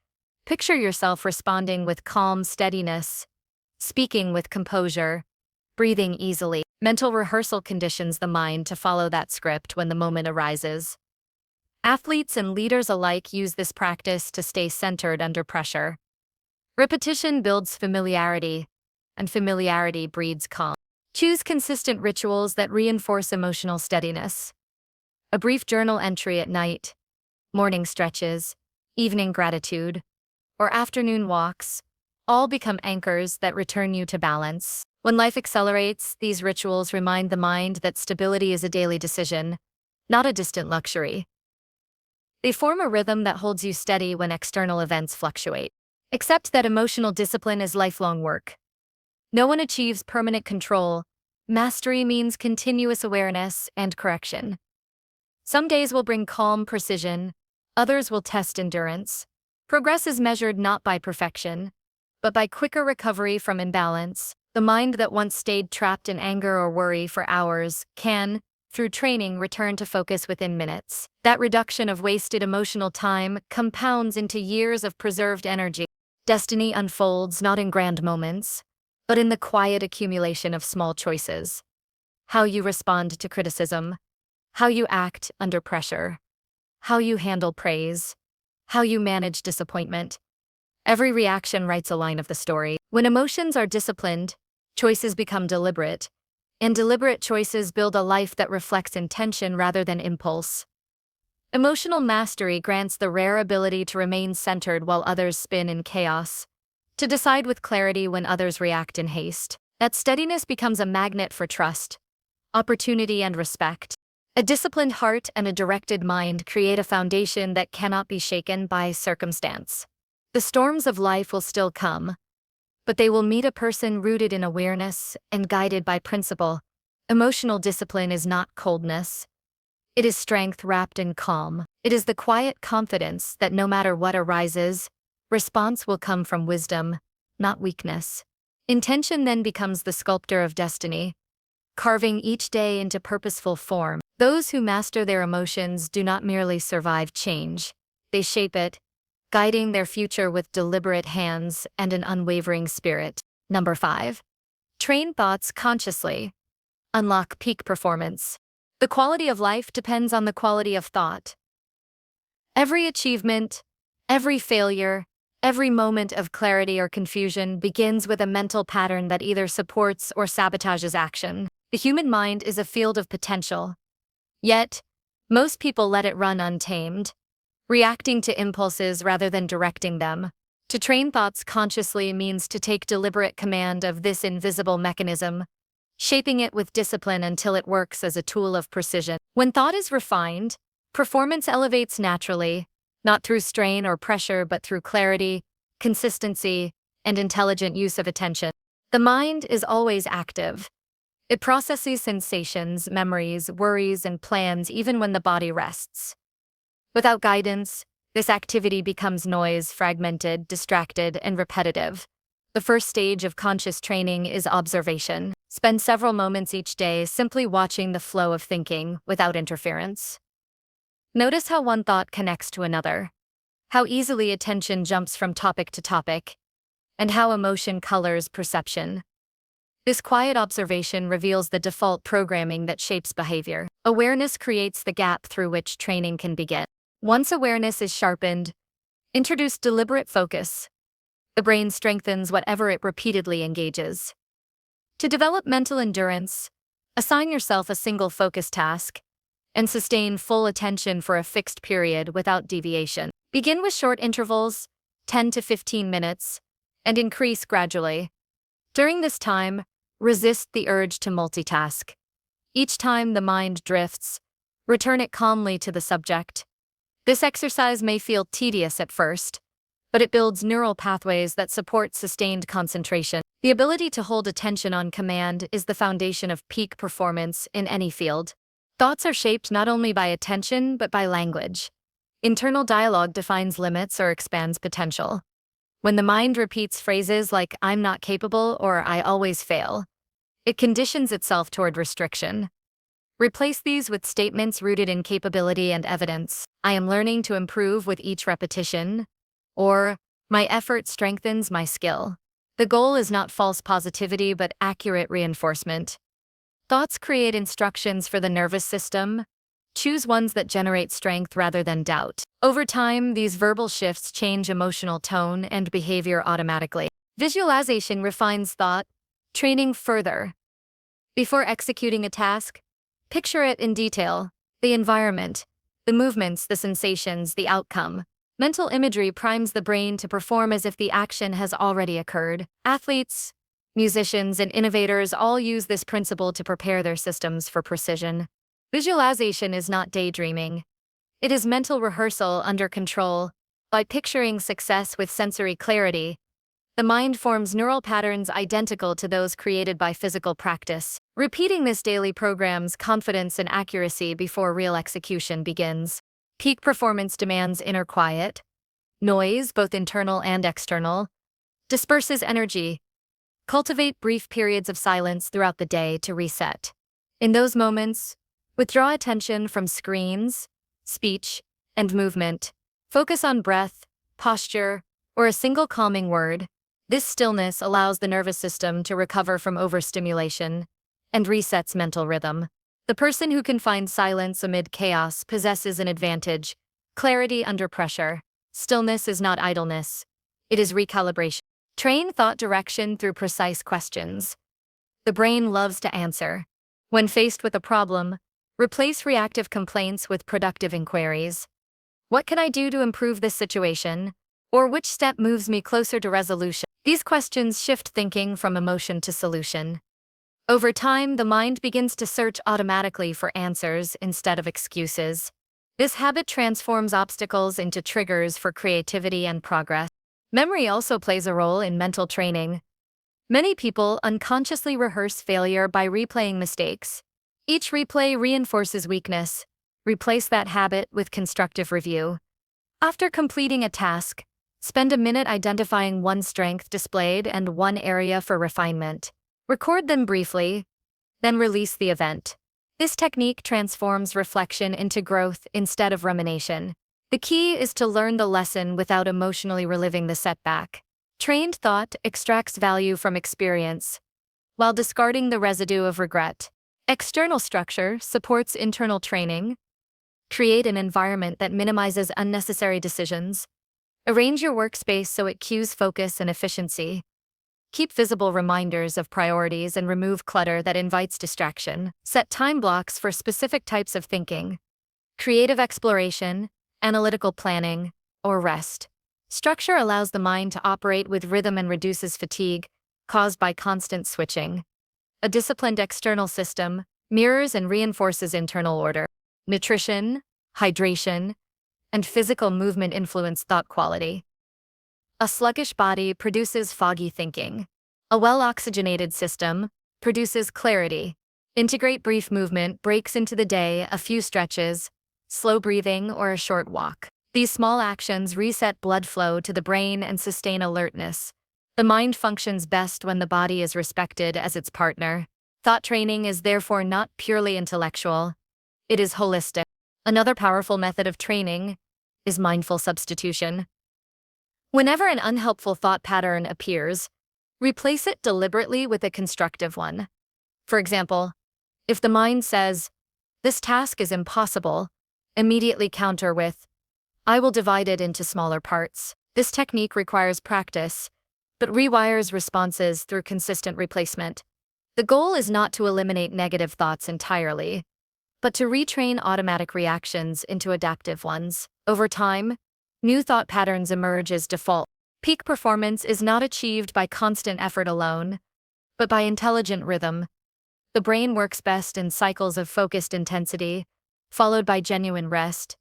Speaker 1: Picture yourself responding with calm steadiness, speaking with composure, breathing easily. Mental rehearsal conditions the mind to follow that script when the moment arises. Athletes and leaders alike use this practice to stay centered under pressure. Repetition builds familiarity, and familiarity breeds calm. Choose consistent rituals that reinforce emotional steadiness. A brief journal entry at night, morning stretches, evening gratitude, or afternoon walks all become anchors that return you to balance. When life accelerates, these rituals remind the mind that stability is a daily decision, not a distant luxury. They form a rhythm that holds you steady when external events fluctuate. Accept that emotional discipline is lifelong work. No one achieves permanent control. Mastery means continuous awareness and correction. Some days will bring calm precision, others will test endurance. Progress is measured not by perfection, but by quicker recovery from imbalance. The mind that once stayed trapped in anger or worry for hours can, through training, return to focus within minutes. That reduction of wasted emotional time compounds into years of preserved energy. Destiny unfolds not in grand moments, but in the quiet accumulation of small choices. How you respond to criticism, how you act under pressure, how you handle praise, how you manage disappointment. Every reaction writes a line of the story. When emotions are disciplined, choices become deliberate, and deliberate choices build a life that reflects intention rather than impulse. Emotional mastery grants the rare ability to remain centered while others spin in chaos, to decide with clarity when others react in haste. That steadiness becomes a magnet for trust, opportunity, and respect. A disciplined heart and a directed mind create a foundation that cannot be shaken by circumstance. The storms of life will still come, but they will meet a person rooted in awareness and guided by principle. Emotional discipline is not coldness. It is strength wrapped in calm. It is the quiet confidence that no matter what arises, response will come from wisdom, not weakness. Intention then becomes the sculptor of destiny, carving each day into purposeful form. Those who master their emotions do not merely survive change, they shape it, guiding their future with deliberate hands and an unwavering spirit. Number 5. Train thoughts consciously. Unlock peak performance. The quality of life depends on the quality of thought. Every achievement, every failure, every moment of clarity or confusion begins with a mental pattern that either supports or sabotages action. The human mind is a field of potential. Yet, most people let it run untamed, reacting to impulses rather than directing them. To train thoughts consciously means to take deliberate command of this invisible mechanism, shaping it with discipline until it works as a tool of precision. When thought is refined, performance elevates naturally, not through strain or pressure, but through clarity, consistency, and intelligent use of attention. The mind is always active. It processes sensations, memories, worries, and plans even when the body rests. Without guidance, this activity becomes noise, fragmented, distracted, and repetitive. The first stage of conscious training is observation. Spend several moments each day simply watching the flow of thinking without interference. Notice how one thought connects to another, how easily attention jumps from topic to topic, and how emotion colors perception. This quiet observation reveals the default programming that shapes behavior. Awareness creates the gap through which training can begin. Once awareness is sharpened, introduce deliberate focus. The brain strengthens whatever it repeatedly engages. To develop mental endurance, assign yourself a single focus task and sustain full attention for a fixed period without deviation. Begin with short intervals, 10 to 15 minutes, and increase gradually. During this time, resist the urge to multitask. Each time the mind drifts, return it calmly to the subject. This exercise may feel tedious at first, but it builds neural pathways that support sustained concentration. The ability to hold attention on command is the foundation of peak performance in any field. Thoughts are shaped not only by attention but by language. Internal dialogue defines limits or expands potential. When the mind repeats phrases like "I'm not capable" or "I always fail," it conditions itself toward restriction. Replace these with statements rooted in capability and evidence. "I am learning to improve with each repetition," or "My effort strengthens my skill." The goal is not false positivity but accurate reinforcement. Thoughts create instructions for the nervous system. Choose ones that generate strength rather than doubt. Over time, these verbal shifts change emotional tone and behavior automatically. Visualization refines thought, training further. Before executing a task, picture it in detail: the environment, the movements, the sensations, the outcome. Mental imagery primes the brain to perform as if the action has already occurred. Athletes, musicians, and innovators all use this principle to prepare their systems for precision. Visualization is not daydreaming. It is mental rehearsal under control. By picturing success with sensory clarity, the mind forms neural patterns identical to those created by physical practice. Repeating this daily programs confidence and accuracy before real execution begins. Peak performance demands inner quiet. Noise, both internal and external, disperses energy. Cultivate brief periods of silence throughout the day to reset. In those moments, withdraw attention from screens, speech, and movement. Focus on breath, posture, or a single calming word. This stillness allows the nervous system to recover from overstimulation and resets mental rhythm. The person who can find silence amid chaos possesses an advantage: clarity under pressure. Stillness is not idleness. It is recalibration. Train thought direction through precise questions. The brain loves to answer. When faced with a problem, replace reactive complaints with productive inquiries. What can I do to improve this situation? Or which step moves me closer to resolution? These questions shift thinking from emotion to solution. Over time, the mind begins to search automatically for answers instead of excuses. This habit transforms obstacles into triggers for creativity and progress. Memory also plays a role in mental training. Many people unconsciously rehearse failure by replaying mistakes. Each replay reinforces weakness. Replace that habit with constructive review. After completing a task, spend a minute identifying one strength displayed and one area for refinement. Record them briefly, then release the event. This technique transforms reflection into growth instead of rumination. The key is to learn the lesson without emotionally reliving the setback. Trained thought extracts value from experience, while discarding the residue of regret. External structure supports internal training. Create an environment that minimizes unnecessary decisions. Arrange your workspace so it cues focus and efficiency. Keep visible reminders of priorities and remove clutter that invites distraction. Set time blocks for specific types of thinking: creative exploration, analytical planning, or rest. Structure allows the mind to operate with rhythm and reduces fatigue caused by constant switching. A disciplined external system mirrors and reinforces internal order. Nutrition, hydration, and physical movement influence thought quality. A sluggish body produces foggy thinking. A well-oxygenated system produces clarity. Integrate brief movement breaks into the day, a few stretches, slow breathing, or a short walk. These small actions reset blood flow to the brain and sustain alertness. The mind functions best when the body is respected as its partner. Thought training is therefore not purely intellectual. It is holistic. Another powerful method of training is mindful substitution. Whenever an unhelpful thought pattern appears, replace it deliberately with a constructive one. For example, if the mind says, "This task is impossible," immediately counter with, "I will divide it into smaller parts." This technique requires practice, but rewires responses through consistent replacement. The goal is not to eliminate negative thoughts entirely, but to retrain automatic reactions into adaptive ones. Over time, new thought patterns emerge as default. Peak performance is not achieved by constant effort alone, but by intelligent rhythm. The brain works best in cycles of focused intensity, followed by genuine rest.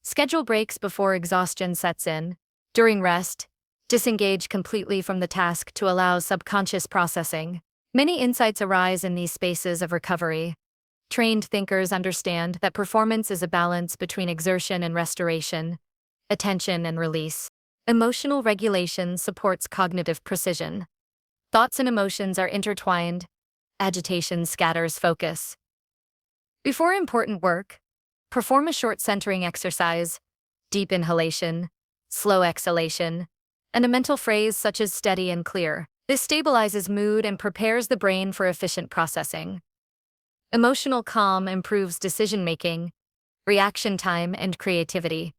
Speaker 1: Schedule breaks before exhaustion sets in. During rest, disengage completely from the task to allow subconscious processing. Many insights arise in these spaces of recovery. Trained thinkers understand that performance is a balance between exertion and restoration, attention and release. Emotional regulation supports cognitive precision. Thoughts and emotions are intertwined. Agitation scatters focus. Before important work, perform a short centering exercise, deep inhalation, slow exhalation, and a mental phrase such as steady and clear. This stabilizes mood and prepares the brain for efficient processing. Emotional calm improves decision-making, reaction time, and creativity.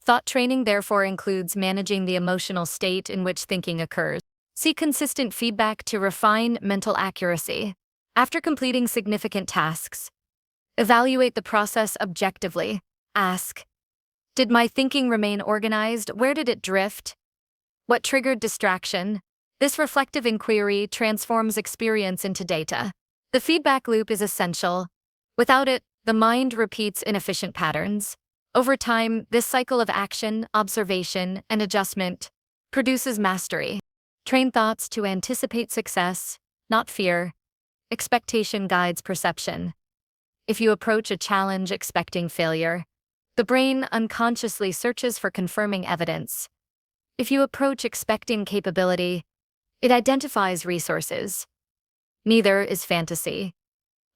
Speaker 1: Thought training therefore includes managing the emotional state in which thinking occurs. Seek consistent feedback to refine mental accuracy. After completing significant tasks, evaluate the process objectively. Ask, did my thinking remain organized? Where did it drift? What triggered distraction? This reflective inquiry transforms experience into data. The feedback loop is essential. Without it, the mind repeats inefficient patterns. Over time, this cycle of action, observation, and adjustment produces mastery. Train thoughts to anticipate success, not fear. Expectation guides perception. If you approach a challenge expecting failure, the brain unconsciously searches for confirming evidence. If you approach expecting capability, it identifies resources. Neither is fantasy.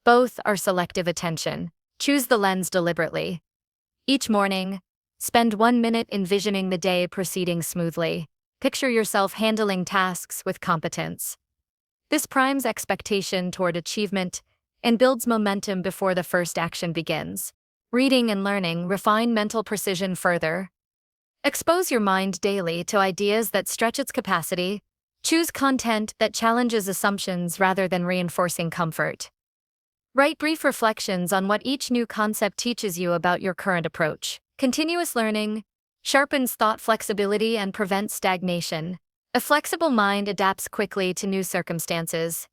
Speaker 1: Both are selective attention. Choose the lens deliberately. Each morning, spend 1 minute envisioning the day proceeding smoothly. Picture yourself handling tasks with competence. This primes expectation toward achievement and builds momentum before the first action begins. Reading and learning refine mental precision further. Expose your mind daily to ideas that stretch its capacity. Choose content that challenges assumptions rather than reinforcing comfort. Write brief reflections on what each new concept teaches you about your current approach. Continuous learning sharpens thought flexibility and prevents stagnation. A flexible mind adapts quickly to new circumstances.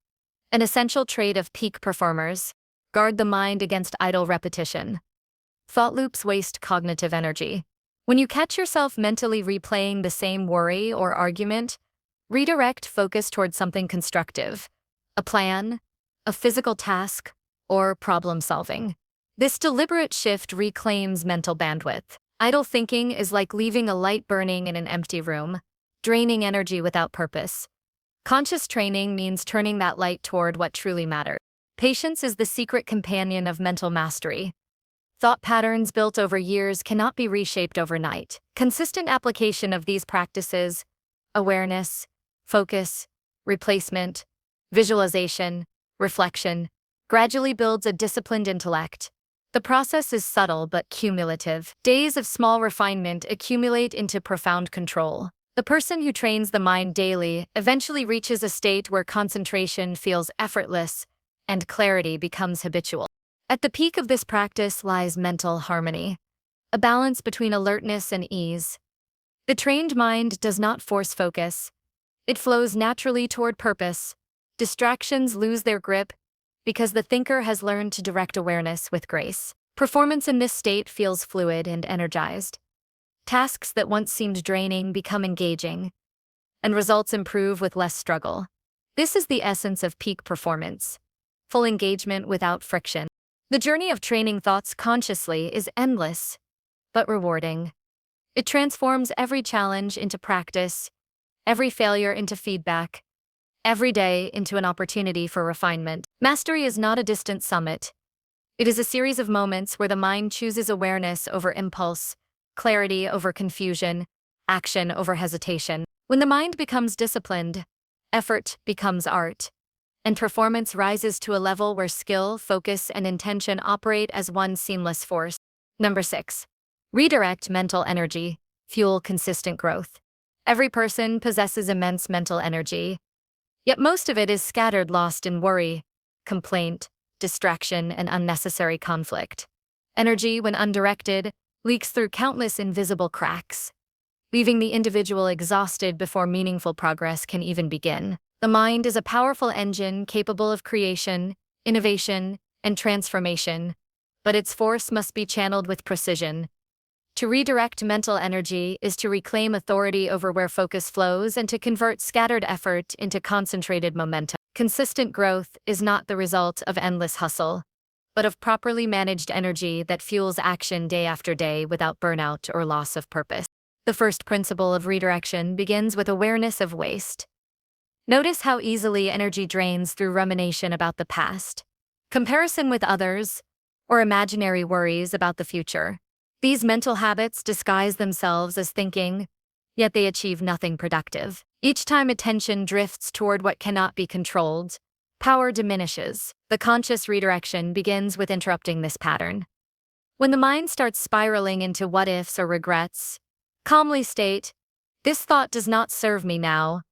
Speaker 1: An essential trait of peak performers. Guard the mind against idle repetition. Thought loops waste cognitive energy. When you catch yourself mentally replaying the same worry or argument, redirect focus towards something constructive. A plan, a physical task, or problem solving. This deliberate shift reclaims mental bandwidth. Idle thinking is like leaving a light burning in an empty room, draining energy without purpose. Conscious training means turning that light toward what truly matters. Patience is the secret companion of mental mastery. Thought patterns built over years cannot be reshaped overnight. Consistent application of these practices, awareness, focus, replacement, visualization, reflection, gradually builds a disciplined intellect. The process is subtle but cumulative. Days of small refinement accumulate into profound control. The person who trains the mind daily eventually reaches a state where concentration feels effortless and clarity becomes habitual. At the peak of this practice lies mental harmony, a balance between alertness and ease. The trained mind does not force focus. It flows naturally toward purpose, Distractions lose their grip because the thinker has learned to direct awareness with grace. Performance in this state feels fluid and energized. Tasks that once seemed draining become engaging, and results improve with less struggle. This is the essence of peak performance: full engagement without friction. The journey of training thoughts consciously is endless, but rewarding. It transforms every challenge into practice, every failure into feedback, every day into an opportunity for refinement. Mastery is not a distant summit. It is a series of moments where the mind chooses awareness over impulse, clarity over confusion, action over hesitation. When the mind becomes disciplined, effort becomes art, and performance rises to a level where skill, focus, and intention operate as one seamless force. Number 6. Redirect mental energy, fuel consistent growth. Every person possesses immense mental energy, yet most of it is scattered, lost in worry, complaint, distraction, and unnecessary conflict. Energy, when undirected, leaks through countless invisible cracks, leaving the individual exhausted before meaningful progress can even begin. The mind is a powerful engine capable of creation, innovation, and transformation, but its force must be channeled with precision. To redirect mental energy is to reclaim authority over where focus flows and to convert scattered effort into concentrated momentum. Consistent growth is not the result of endless hustle, but of properly managed energy that fuels action day after day without burnout or loss of purpose. The first principle of redirection begins with awareness of waste. Notice how easily energy drains through rumination about the past, comparison with others, or imaginary worries about the future. These mental habits disguise themselves as thinking, yet they achieve nothing productive. Each time attention drifts toward what cannot be controlled, power diminishes. The conscious redirection begins with interrupting this pattern. When the mind starts spiraling into what-ifs or regrets, calmly state, "This thought does not serve me now,"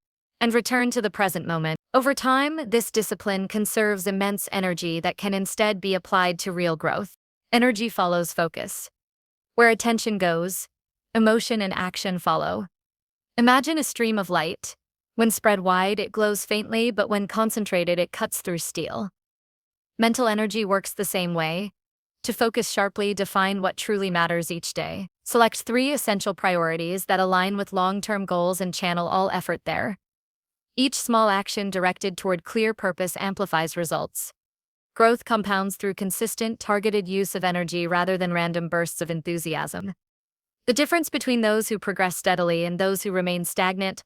Speaker 1: and return to the present moment. Over time, this discipline conserves immense energy that can instead be applied to real growth. Energy follows focus. Where attention goes, emotion and action follow. Imagine a stream of light. When spread wide, it glows faintly, but when concentrated, it cuts through steel. Mental energy works the same way. To focus sharply, define what truly matters each day. Select 3 essential priorities that align with long-term goals and channel all effort there. Each small action directed toward clear purpose amplifies results. Growth compounds through consistent, targeted use of energy rather than random bursts of enthusiasm. The difference between those who progress steadily and those who remain stagnant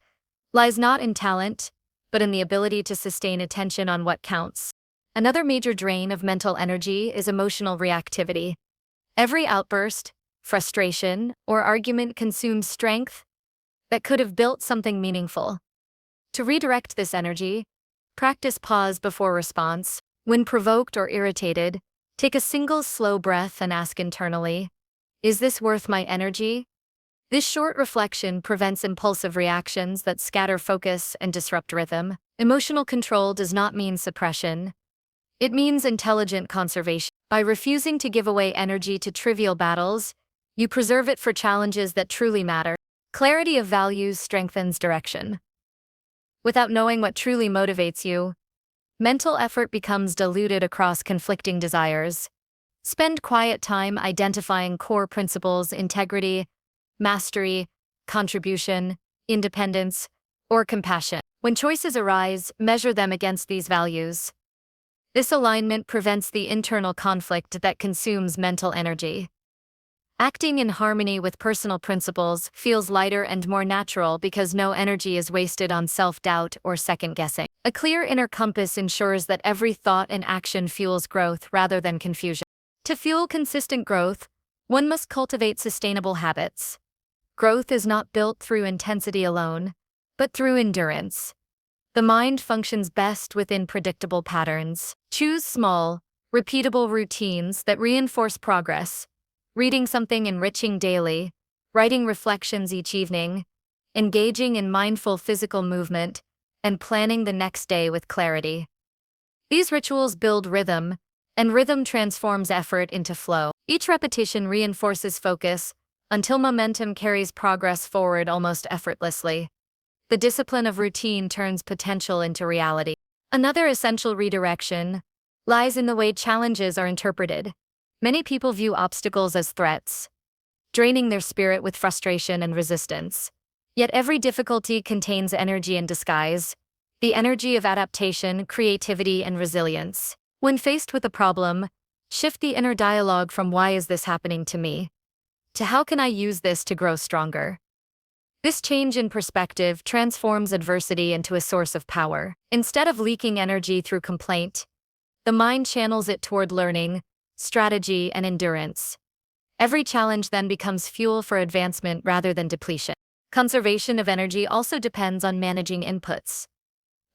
Speaker 1: lies not in talent, but in the ability to sustain attention on what counts. Another major drain of mental energy is emotional reactivity. Every outburst, frustration, or argument consumes strength that could have built something meaningful. To redirect this energy, practice pause before response. When provoked or irritated, take a single slow breath and ask internally, "Is this worth my energy?" This short reflection prevents impulsive reactions that scatter focus and disrupt rhythm. Emotional control does not mean suppression. It means intelligent conservation. By refusing to give away energy to trivial battles, you preserve it for challenges that truly matter. Clarity of values strengthens direction. Without knowing what truly motivates you, mental effort becomes diluted across conflicting desires. Spend quiet time identifying core principles: integrity, mastery, contribution, independence, or compassion. When choices arise, measure them against these values. This alignment prevents the internal conflict that consumes mental energy. Acting in harmony with personal principles feels lighter and more natural because no energy is wasted on self-doubt or second-guessing. A clear inner compass ensures that every thought and action fuels growth rather than confusion. To fuel consistent growth, one must cultivate sustainable habits. Growth is not built through intensity alone, but through endurance. The mind functions best within predictable patterns. Choose small, repeatable routines that reinforce progress. Reading something enriching daily, writing reflections each evening, engaging in mindful physical movement, and planning the next day with clarity. These rituals build rhythm, and rhythm transforms effort into flow. Each repetition reinforces focus until momentum carries progress forward almost effortlessly. The discipline of routine turns potential into reality. Another essential redirection lies in the way challenges are interpreted. Many people view obstacles as threats, draining their spirit with frustration and resistance. Yet every difficulty contains energy in disguise, the energy of adaptation, creativity, and resilience. When faced with a problem, shift the inner dialogue from "why is this happening to me?" to "how can I use this to grow stronger?" This change in perspective transforms adversity into a source of power. Instead of leaking energy through complaint, the mind channels it toward learning, strategy, and endurance. Every challenge then becomes fuel for advancement rather than depletion. Conservation of energy also depends on managing inputs.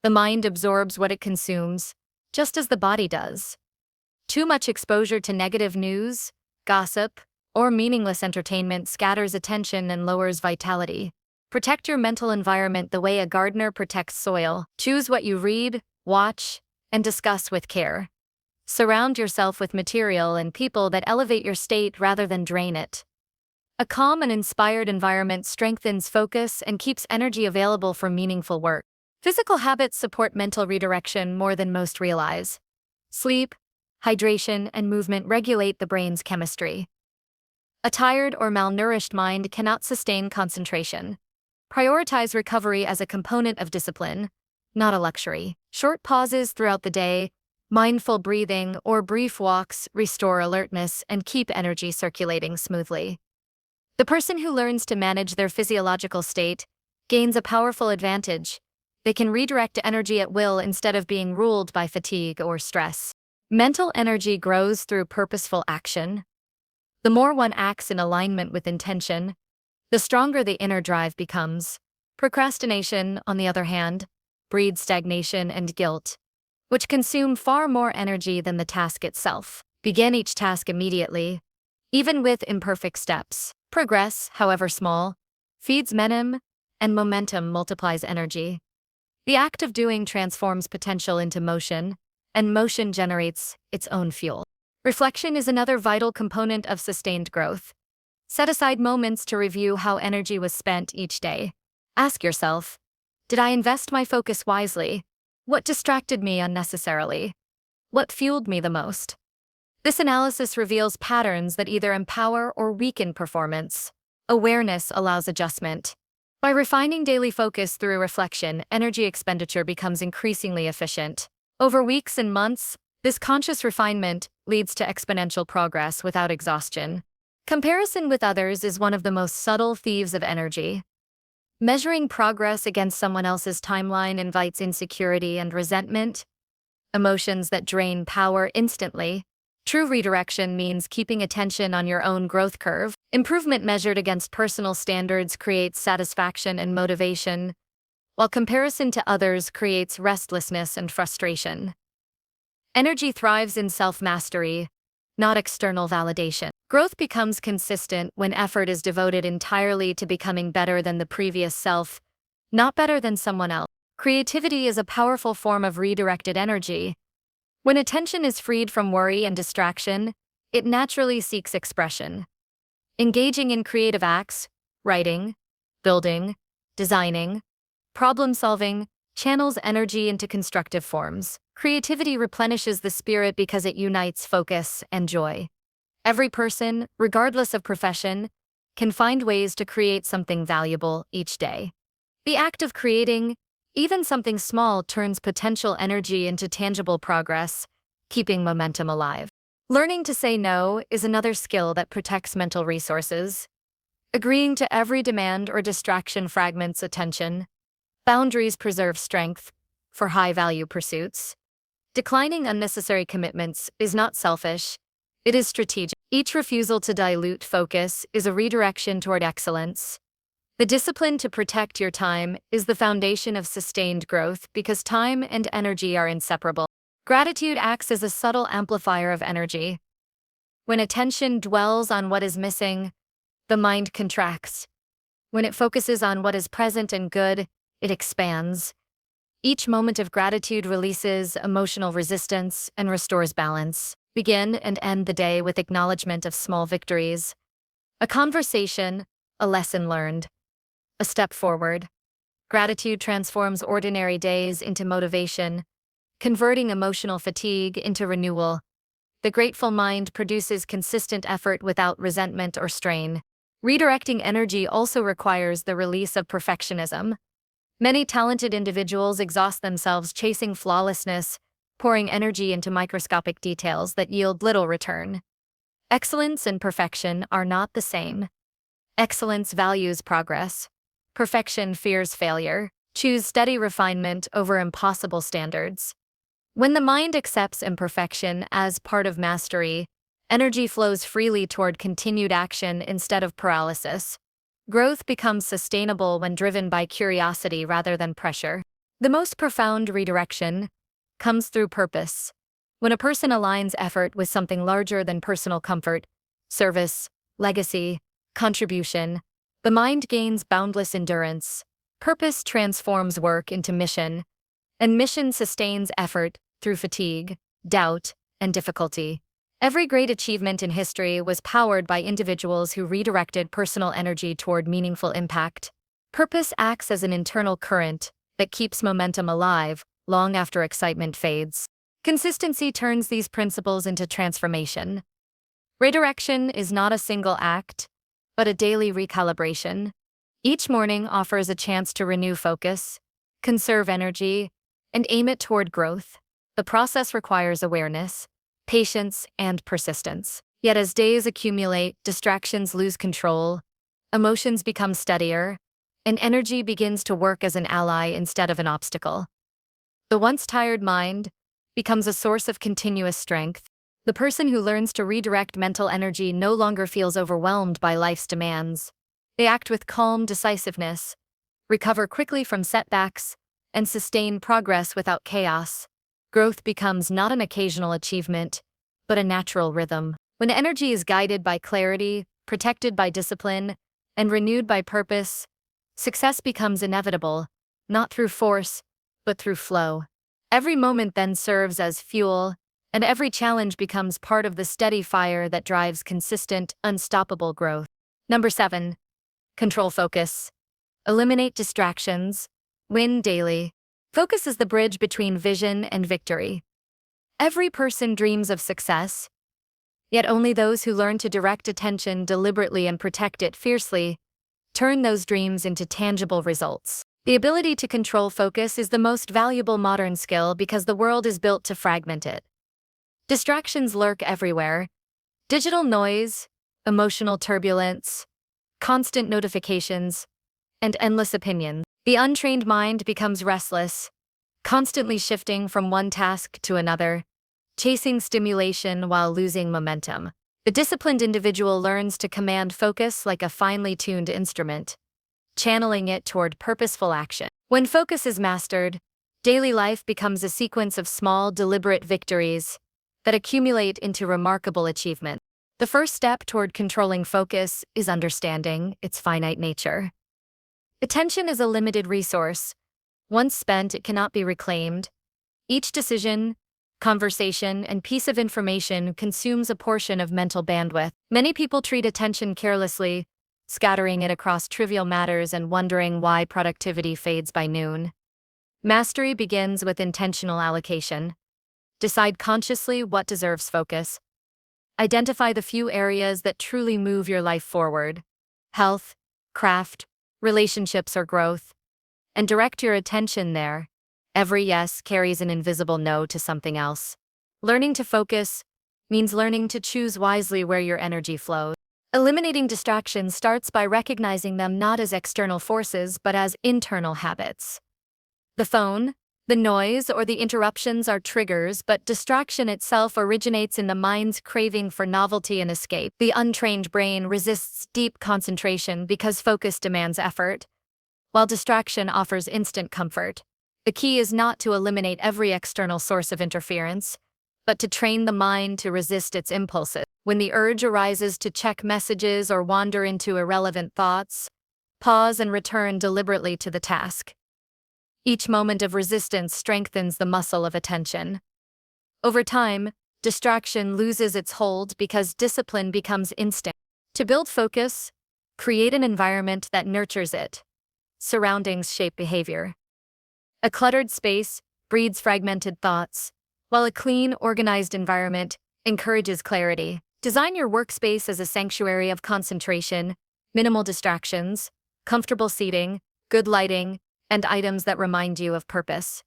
Speaker 1: The mind absorbs what it consumes, just as the body does. Too much exposure to negative news, gossip, or meaningless entertainment scatters attention and lowers vitality. Protect your mental environment the way a gardener protects soil. Choose what you read, watch, and discuss with care. Surround yourself with material and people that elevate your state rather than drain it. A calm and inspired environment strengthens focus and keeps energy available for meaningful work. Physical habits support mental redirection more than most realize. Sleep, hydration, and movement regulate the brain's chemistry. A tired or malnourished mind cannot sustain concentration. Prioritize recovery as a component of discipline, not a luxury. Short pauses throughout the day, mindful breathing, or brief walks restore alertness and keep energy circulating smoothly. The person who learns to manage their physiological state gains a powerful advantage. They can redirect energy at will instead of being ruled by fatigue or stress. Mental energy grows through purposeful action. The more one acts in alignment with intention, the stronger the inner drive becomes. Procrastination, on the other hand, breeds stagnation and guilt, which consume far more energy than the task itself. Begin each task immediately, even with imperfect steps. Progress, however small, feeds momentum multiplies energy. The act of doing transforms potential into motion, and motion generates its own fuel. Reflection is another vital component of sustained growth. Set aside moments to review how energy was spent each day. Ask yourself, did I invest my focus wisely? What distracted me unnecessarily? What fueled me the most? This analysis reveals patterns that either empower or weaken performance. Awareness allows adjustment. By refining daily focus through reflection, energy expenditure becomes increasingly efficient. Over weeks and months, this conscious refinement leads to exponential progress without exhaustion. Comparison with others is one of the most subtle thieves of energy. Measuring progress against someone else's timeline invites insecurity and resentment, emotions that drain power instantly. True redirection means keeping attention on your own growth curve. Improvement measured against personal standards creates satisfaction and motivation, while comparison to others creates restlessness and frustration. Energy thrives in self-mastery, not external validation. Growth becomes consistent when effort is devoted entirely to becoming better than the previous self, not better than someone else. Creativity is a powerful form of redirected energy. When attention is freed from worry and distraction, it naturally seeks expression. Engaging in creative acts, writing, building, designing, problem-solving, channels energy into constructive forms. Creativity replenishes the spirit because it unites focus and joy. Every person, regardless of profession, can find ways to create something valuable each day. The act of creating, even something small, turns potential energy into tangible progress, keeping momentum alive. Learning to say no is another skill that protects mental resources. Agreeing to every demand or distraction fragments attention. Boundaries preserve strength for high-value pursuits. Declining unnecessary commitments is not selfish, it is strategic. Each refusal to dilute focus is a redirection toward excellence. The discipline to protect your time is the foundation of sustained growth because time and energy are inseparable. Gratitude acts as a subtle amplifier of energy. When attention dwells on what is missing, the mind contracts. When it focuses on what is present and good, it expands. Each moment of gratitude releases emotional resistance and restores balance. Begin and end the day with acknowledgement of small victories. A conversation, a lesson learned, a step forward. Gratitude transforms ordinary days into motivation, converting emotional fatigue into renewal. The grateful mind produces consistent effort without resentment or strain. Redirecting energy also requires the release of perfectionism. Many talented individuals exhaust themselves chasing flawlessness, pouring energy into microscopic details that yield little return. Excellence and perfection are not the same. Excellence values progress. Perfection fears failure. Choose steady refinement over impossible standards. When the mind accepts imperfection as part of mastery, energy flows freely toward continued action instead of paralysis. Growth becomes sustainable when driven by curiosity rather than pressure. The most profound redirection comes through purpose. When a person aligns effort with something larger than personal comfort, service, legacy, contribution, the mind gains boundless endurance. Purpose transforms work into mission, and mission sustains effort through fatigue, doubt, and difficulty. Every great achievement in history was powered by individuals who redirected personal energy toward meaningful impact. Purpose acts as an internal current that keeps momentum alive long after excitement fades. Consistency turns these principles into transformation. Redirection is not a single act, but a daily recalibration. Each morning offers a chance to renew focus, conserve energy, and aim it toward growth. The process requires awareness, patience, and persistence. Yet as days accumulate, distractions lose control, emotions become steadier, and energy begins to work as an ally instead of an obstacle. The once tired mind becomes a source of continuous strength. The person who learns to redirect mental energy no longer feels overwhelmed by life's demands. They act with calm decisiveness, recover quickly from setbacks, and sustain progress without chaos. Growth becomes not an occasional achievement, but a natural rhythm. When energy is guided by clarity, protected by discipline, and renewed by purpose, success becomes inevitable, not through force, but through flow. Every moment then serves as fuel, and every challenge becomes part of the steady fire that drives consistent, unstoppable growth. Number 7. Control focus. Eliminate distractions. Win daily. Focus is the bridge between vision and victory. Every person dreams of success, yet only those who learn to direct attention deliberately and protect it fiercely turn those dreams into tangible results. The ability to control focus is the most valuable modern skill because the world is built to fragment it. Distractions lurk everywhere. Digital noise, emotional turbulence, constant notifications, and endless opinions. The untrained mind becomes restless, constantly shifting from one task to another, chasing stimulation while losing momentum. The disciplined individual learns to command focus like a finely tuned instrument, channeling it toward purposeful action. When focus is mastered, daily life becomes a sequence of small, deliberate victories that accumulate into remarkable achievement. The first step toward controlling focus is understanding its finite nature. Attention is a limited resource. Once spent, it cannot be reclaimed. Each decision, conversation, and piece of information consumes a portion of mental bandwidth. Many people treat attention carelessly, scattering it across trivial matters and wondering why productivity fades by noon. Mastery begins with intentional allocation. Decide consciously what deserves focus. Identify the few areas that truly move your life forward: health, craft, relationships, or growth, and direct your attention there. Every yes carries an invisible no to something else. Learning to focus means learning to choose wisely where your energy flows. Eliminating distractions starts by recognizing them not as external forces but as internal habits. The phone, the noise, or the interruptions are triggers, but distraction itself originates in the mind's craving for novelty and escape. The untrained brain resists deep concentration because focus demands effort, while distraction offers instant comfort. The key is not to eliminate every external source of interference, but to train the mind to resist its impulses. When the urge arises to check messages or wander into irrelevant thoughts, pause and return deliberately to the task. Each moment of resistance strengthens the muscle of attention. Over time, distraction loses its hold because discipline becomes instinct. To build focus, create an environment that nurtures it. Surroundings shape behavior. A cluttered space breeds fragmented thoughts, while a clean, organized environment encourages clarity. Design your workspace as a sanctuary of concentration, minimal distractions, comfortable seating, good lighting, and items that remind you of purpose.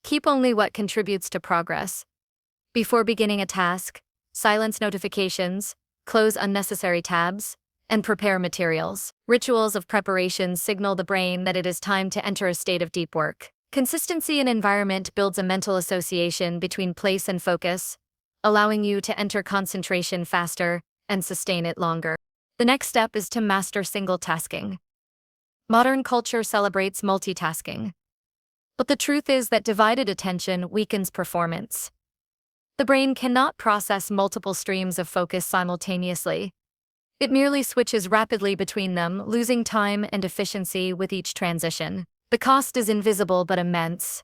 Speaker 1: Keep only what contributes to progress. Before beginning a task, silence notifications, close unnecessary tabs, and prepare materials. Rituals of preparation signal the brain that it is time to enter a state of deep work. Consistency in environment builds a mental association between place and focus, allowing you to enter concentration faster and sustain it longer. The next step is to master single tasking. Modern culture celebrates multitasking, but the truth is that divided attention weakens performance. The brain cannot process multiple streams of focus simultaneously. It merely switches rapidly between them, losing time and efficiency with each transition. The cost is invisible but immense.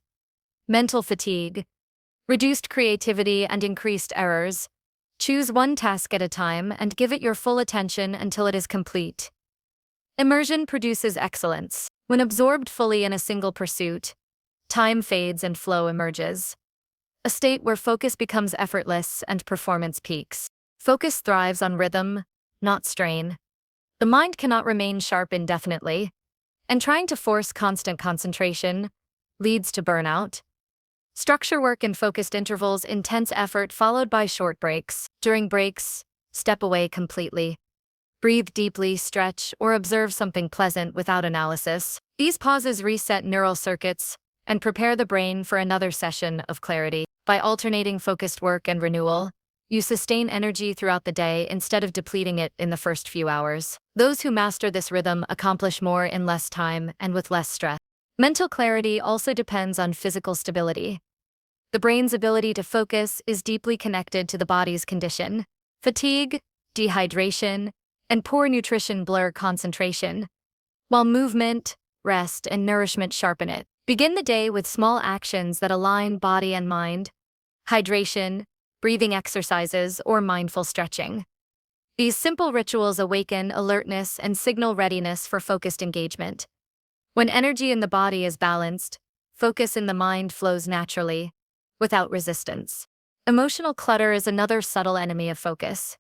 Speaker 1: Mental fatigue, reduced creativity, and increased errors. Choose one task at a time and give it your full attention until it is complete. Immersion produces excellence. When absorbed fully in a single pursuit, time fades and flow emerges. A state where focus becomes effortless and performance peaks. Focus thrives on rhythm, not strain. The mind cannot remain sharp indefinitely, and trying to force constant concentration leads to burnout. Structure work in focused intervals, intense effort followed by short breaks. During breaks, step away completely. Breathe deeply, stretch, or observe something pleasant without analysis. These pauses reset neural circuits and prepare the brain for another session of clarity. By alternating focused work and renewal, you sustain energy throughout the day instead of depleting it in the first few hours. Those who master this rhythm accomplish more in less time and with less stress. Mental clarity also depends on physical stability. The brain's ability to focus is deeply connected to the body's condition. Fatigue, dehydration, and poor nutrition blur concentration, while movement, rest, and nourishment sharpen it. Begin the day with small actions that align body and mind: hydration, breathing exercises, or mindful stretching. These simple rituals awaken alertness and signal readiness for focused engagement. When energy in the body is balanced, focus in the mind flows naturally, without resistance. Emotional clutter is another subtle enemy of focus.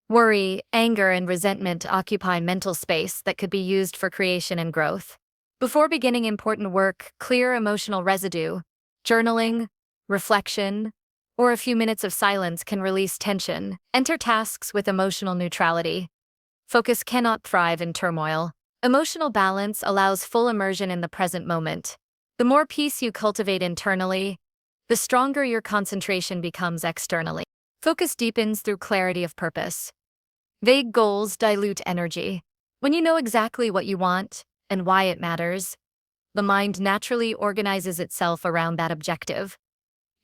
Speaker 1: Worry, anger, and resentment occupy mental space that could be used for creation and growth. Before beginning important work, clear emotional residue, journaling, reflection, or a few minutes of silence can release tension. Enter tasks with emotional neutrality. Focus cannot thrive in turmoil. Emotional balance allows full immersion in the present moment. The more peace you cultivate internally, the stronger your concentration becomes externally. Focus deepens through clarity of purpose. Vague goals dilute energy. When you know exactly what you want and why it matters, the mind naturally organizes itself around that objective.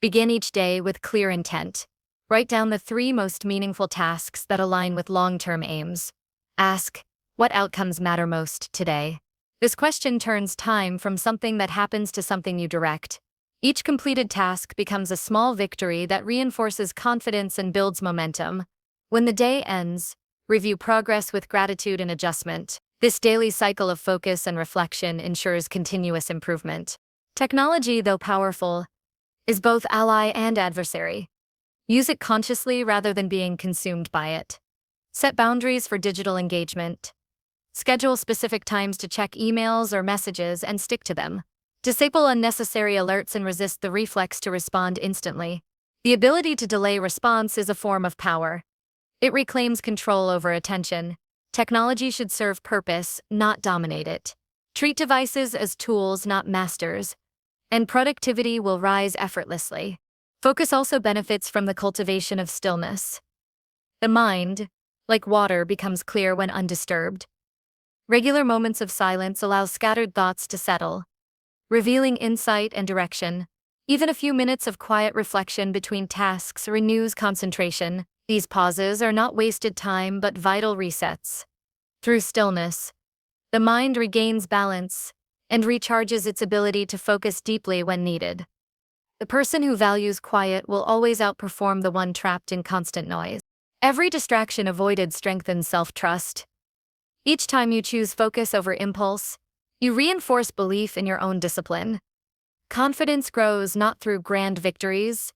Speaker 1: Begin each day with clear intent. Write down the 3 most meaningful tasks that align with long-term aims. Ask, what outcomes matter most today? This question turns time from something that happens to something you direct. Each completed task becomes a small victory that reinforces confidence and builds momentum. When the day ends, review progress with gratitude and adjustment. This daily cycle of focus and reflection ensures continuous improvement. Technology, though powerful, is both ally and adversary. Use it consciously rather than being consumed by it. Set boundaries for digital engagement. Schedule specific times to check emails or messages and stick to them. Disable unnecessary alerts and resist the reflex to respond instantly. The ability to delay response is a form of power. It reclaims control over attention. Technology should serve purpose, not dominate it. Treat devices as tools, not masters, and productivity will rise effortlessly. Focus also benefits from the cultivation of stillness. The mind, like water, becomes clear when undisturbed. Regular moments of silence allow scattered thoughts to settle, revealing insight and direction. Even a few minutes of quiet reflection between tasks renews concentration. These pauses are not wasted time but vital resets. Through stillness, the mind regains balance and recharges its ability to focus deeply when needed. The person who values quiet will always outperform the one trapped in constant noise. Every distraction avoided strengthens self-trust. Each time you choose focus over impulse, you reinforce belief in your own discipline. Confidence grows not through grand victories,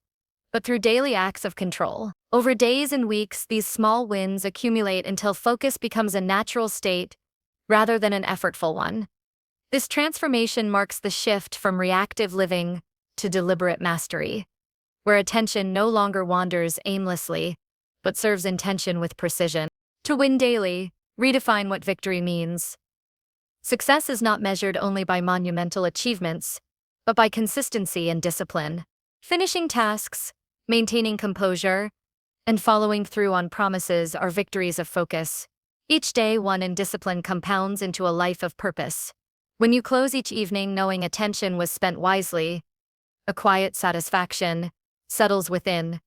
Speaker 1: but through daily acts of control. Over days and weeks, these small wins accumulate until focus becomes a natural state rather than an effortful one. This transformation marks the shift from reactive living to deliberate mastery, where attention no longer wanders aimlessly, but serves intention with precision. To win daily, redefine what victory means. Success is not measured only by monumental achievements, but by consistency and discipline. Finishing tasks, maintaining composure, and following through on promises are victories of focus. Each day won in discipline compounds into a life of purpose. When you close each evening knowing attention was spent wisely, a quiet satisfaction settles within,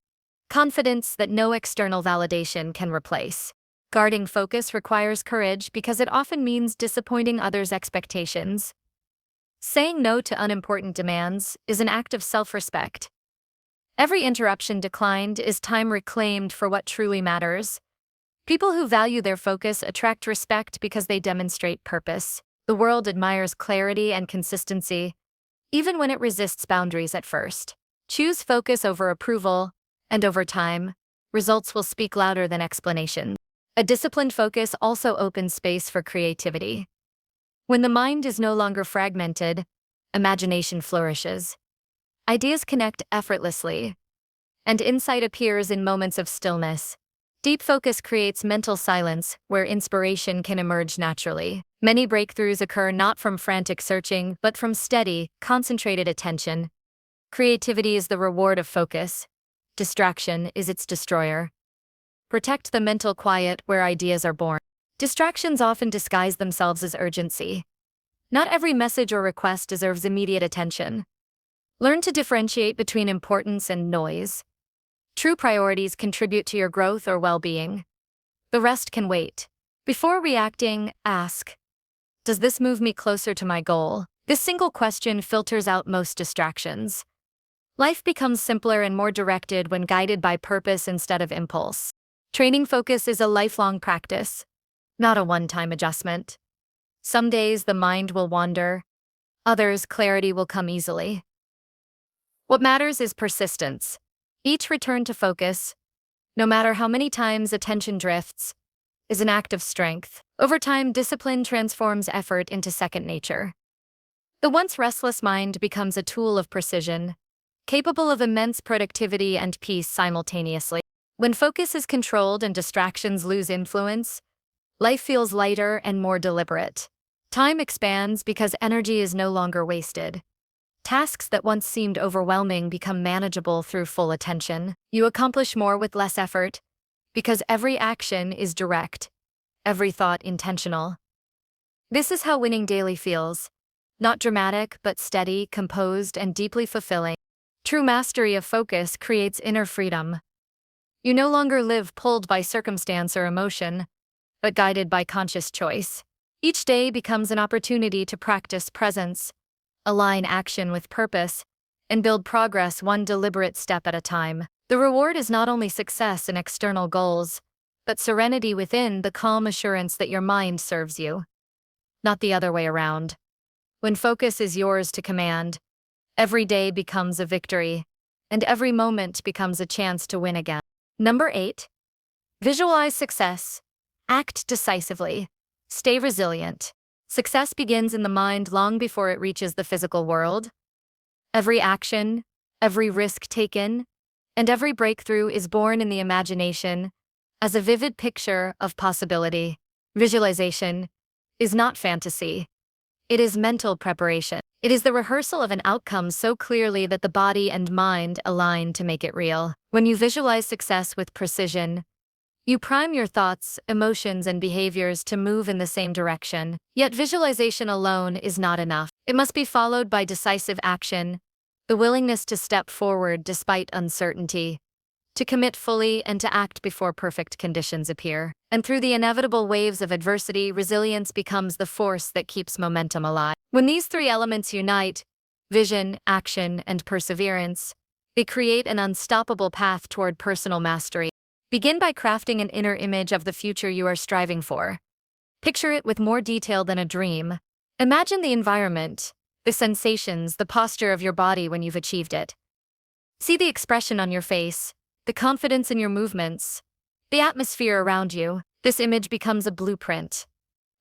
Speaker 1: confidence that no external validation can replace. Guarding focus requires courage because it often means disappointing others' expectations. Saying no to unimportant demands is an act of self-respect. Every interruption declined is time reclaimed for what truly matters. People who value their focus attract respect because they demonstrate purpose. The world admires clarity and consistency, even when it resists boundaries at first. Choose focus over approval, and over time, results will speak louder than explanations. A disciplined focus also opens space for creativity. When the mind is no longer fragmented, imagination flourishes. Ideas connect effortlessly, and insight appears in moments of stillness. Deep focus creates mental silence where inspiration can emerge naturally. Many breakthroughs occur not from frantic searching, but from steady, concentrated attention. Creativity is the reward of focus. Distraction is its destroyer. Protect the mental quiet where ideas are born. Distractions often disguise themselves as urgency. Not every message or request deserves immediate attention. Learn to differentiate between importance and noise. True priorities contribute to your growth or well-being. The rest can wait. Before reacting, ask, does this move me closer to my goal? This single question filters out most distractions. Life becomes simpler and more directed when guided by purpose instead of impulse. Training focus is a lifelong practice, not a one-time adjustment. Some days the mind will wander, others clarity will come easily. What matters is persistence. Each return to focus, no matter how many times attention drifts, is an act of strength. Over time, discipline transforms effort into second nature. The once restless mind becomes a tool of precision, capable of immense productivity and peace simultaneously. When focus is controlled and distractions lose influence, life feels lighter and more deliberate. Time expands because energy is no longer wasted. Tasks that once seemed overwhelming become manageable through full attention. You accomplish more with less effort because every action is direct, every thought intentional. This is how winning daily feels. Not dramatic, but steady, composed, and deeply fulfilling. True mastery of focus creates inner freedom. You no longer live pulled by circumstance or emotion, but guided by conscious choice. Each day becomes an opportunity to practice presence, align action with purpose, and build progress one deliberate step at a time. The reward is not only success in external goals, but serenity within, the calm assurance that your mind serves you, not the other way around. When focus is yours to command, every day becomes a victory, and every moment becomes a chance to win again. Number 8. Visualize success. Act decisively. Stay resilient. Success begins in the mind long before it reaches the physical world. Every action, every risk taken, and every breakthrough is born in the imagination as a vivid picture of possibility. Visualization is not fantasy. It is mental preparation. It is the rehearsal of an outcome so clearly that the body and mind align to make it real. When you visualize success with precision, you prime your thoughts, emotions, and behaviors to move in the same direction. Yet visualization alone is not enough. It must be followed by decisive action, the willingness to step forward despite uncertainty, to commit fully and to act before perfect conditions appear. And through the inevitable waves of adversity, resilience becomes the force that keeps momentum alive. When these three elements unite, vision, action, and perseverance, they create an unstoppable path toward personal mastery. Begin by crafting an inner image of the future you are striving for. Picture it with more detail than a dream. Imagine the environment, the sensations, the posture of your body when you've achieved it. See the expression on your face, the confidence in your movements, the atmosphere around you. This image becomes a blueprint.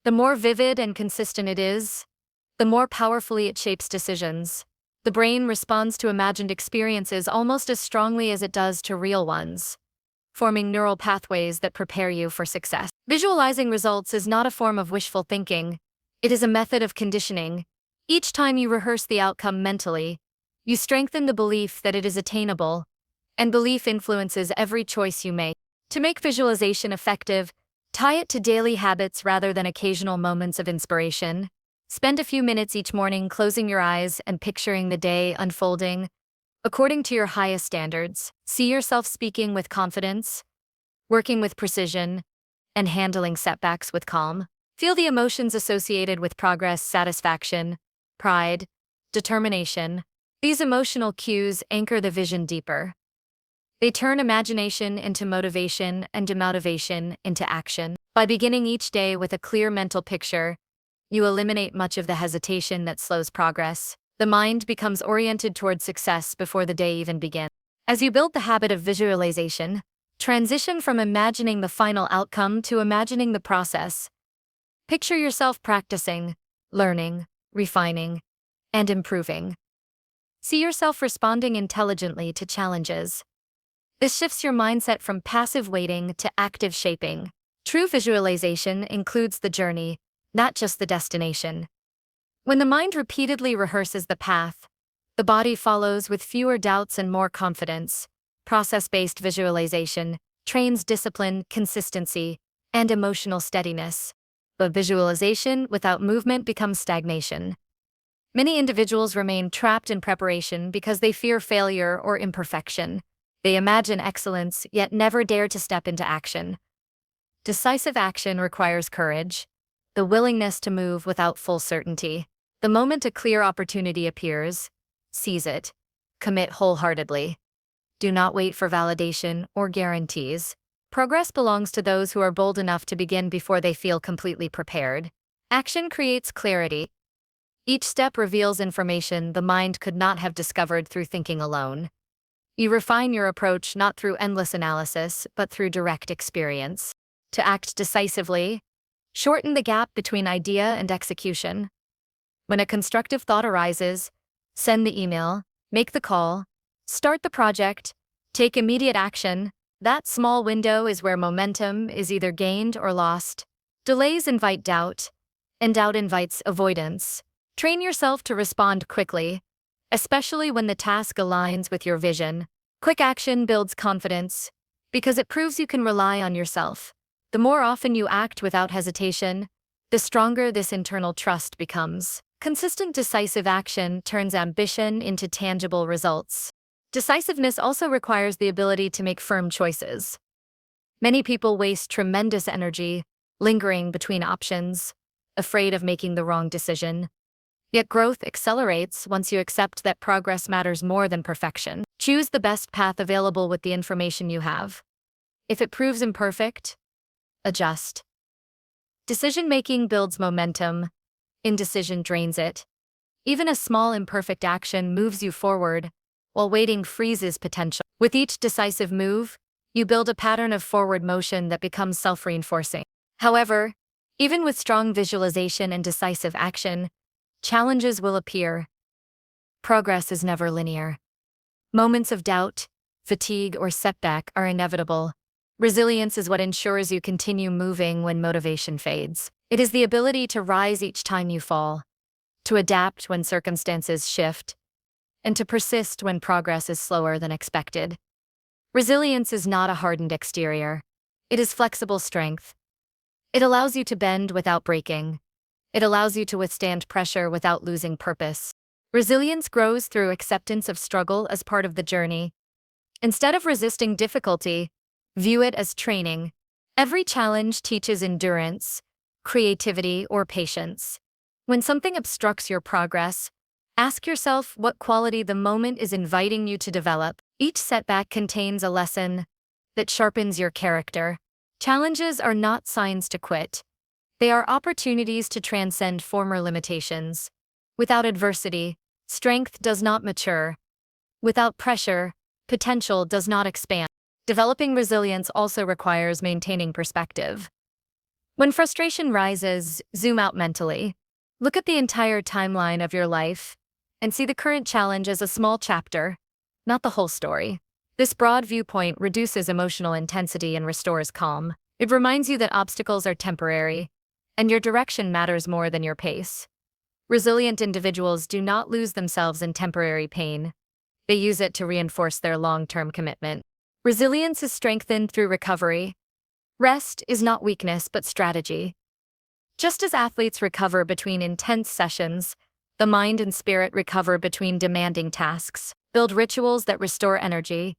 Speaker 1: The more vivid and consistent it is, the more powerfully it shapes decisions. The brain responds to imagined experiences almost as strongly as it does to real ones, forming neural pathways that prepare you for success. Visualizing results is not a form of wishful thinking. It is a method of conditioning. Each time you rehearse the outcome mentally, you strengthen the belief that it is attainable, and belief influences every choice you make. To make visualization effective, tie it to daily habits rather than occasional moments of inspiration. Spend a few minutes each morning closing your eyes and picturing the day unfolding according to your highest standards. See yourself speaking with confidence, working with precision, and handling setbacks with calm. Feel the emotions associated with progress, satisfaction, pride, determination. These emotional cues anchor the vision deeper. They turn imagination into motivation and demotivation into action. By beginning each day with a clear mental picture, you eliminate much of the hesitation that slows progress. The mind becomes oriented toward success before the day even begins. As you build the habit of visualization, transition from imagining the final outcome to imagining the process. Picture yourself practicing, learning, refining, and improving. See yourself responding intelligently to challenges. This shifts your mindset from passive waiting to active shaping. True visualization includes the journey, not just the destination. When the mind repeatedly rehearses the path, the body follows with fewer doubts and more confidence. Process-based visualization trains discipline, consistency, and emotional steadiness. But visualization without movement becomes stagnation. Many individuals remain trapped in preparation because they fear failure or imperfection. They imagine excellence, yet never dare to step into action. Decisive action requires courage, the willingness to move without full certainty. The moment a clear opportunity appears, seize it. Commit wholeheartedly. Do not wait for validation or guarantees. Progress belongs to those who are bold enough to begin before they feel completely prepared. Action creates clarity. Each step reveals information the mind could not have discovered through thinking alone. You refine your approach not through endless analysis, but through direct experience. To act decisively, shorten the gap between idea and execution. When a constructive thought arises, send the email, make the call, start the project, take immediate action. That small window is where momentum is either gained or lost. Delays invite doubt, and doubt invites avoidance. Train yourself to respond quickly, especially when the task aligns with your vision. Quick action builds confidence because it proves you can rely on yourself. The more often you act without hesitation, the stronger this internal trust becomes. Consistent decisive action turns ambition into tangible results. Decisiveness also requires the ability to make firm choices. Many people waste tremendous energy lingering between options, afraid of making the wrong decision. Yet growth accelerates once you accept that progress matters more than perfection. Choose the best path available with the information you have. If it proves imperfect, adjust. Decision-making builds momentum. Indecision drains it. Even a small imperfect action moves you forward, while waiting freezes potential. With each decisive move, you build a pattern of forward motion that becomes self-reinforcing. However, even with strong visualization and decisive action, challenges will appear. Progress is never linear. Moments of doubt, fatigue, or setback are inevitable. Resilience is what ensures you continue moving when motivation fades. It is the ability to rise each time you fall, to adapt when circumstances shift, and to persist when progress is slower than expected. Resilience is not a hardened exterior. It is flexible strength. It allows you to bend without breaking. It allows you to withstand pressure without losing purpose. Resilience grows through acceptance of struggle as part of the journey. Instead of resisting difficulty, view it as training. Every challenge teaches endurance, creativity, or patience. When something obstructs your progress, ask yourself what quality the moment is inviting you to develop. Each setback contains a lesson that sharpens your character. Challenges are not signs to quit. They are opportunities to transcend former limitations. Without adversity, strength does not mature. Without pressure, potential does not expand. Developing resilience also requires maintaining perspective. When frustration rises, zoom out mentally. Look at the entire timeline of your life and see the current challenge as a small chapter, not the whole story. This broad viewpoint reduces emotional intensity and restores calm. It reminds you that obstacles are temporary, and your direction matters more than your pace. Resilient individuals do not lose themselves in temporary pain. They use it to reinforce their long-term commitment. Resilience is strengthened through recovery. Rest is not weakness but strategy. Just as athletes recover between intense sessions, the mind and spirit recover between demanding tasks. Build rituals that restore energy,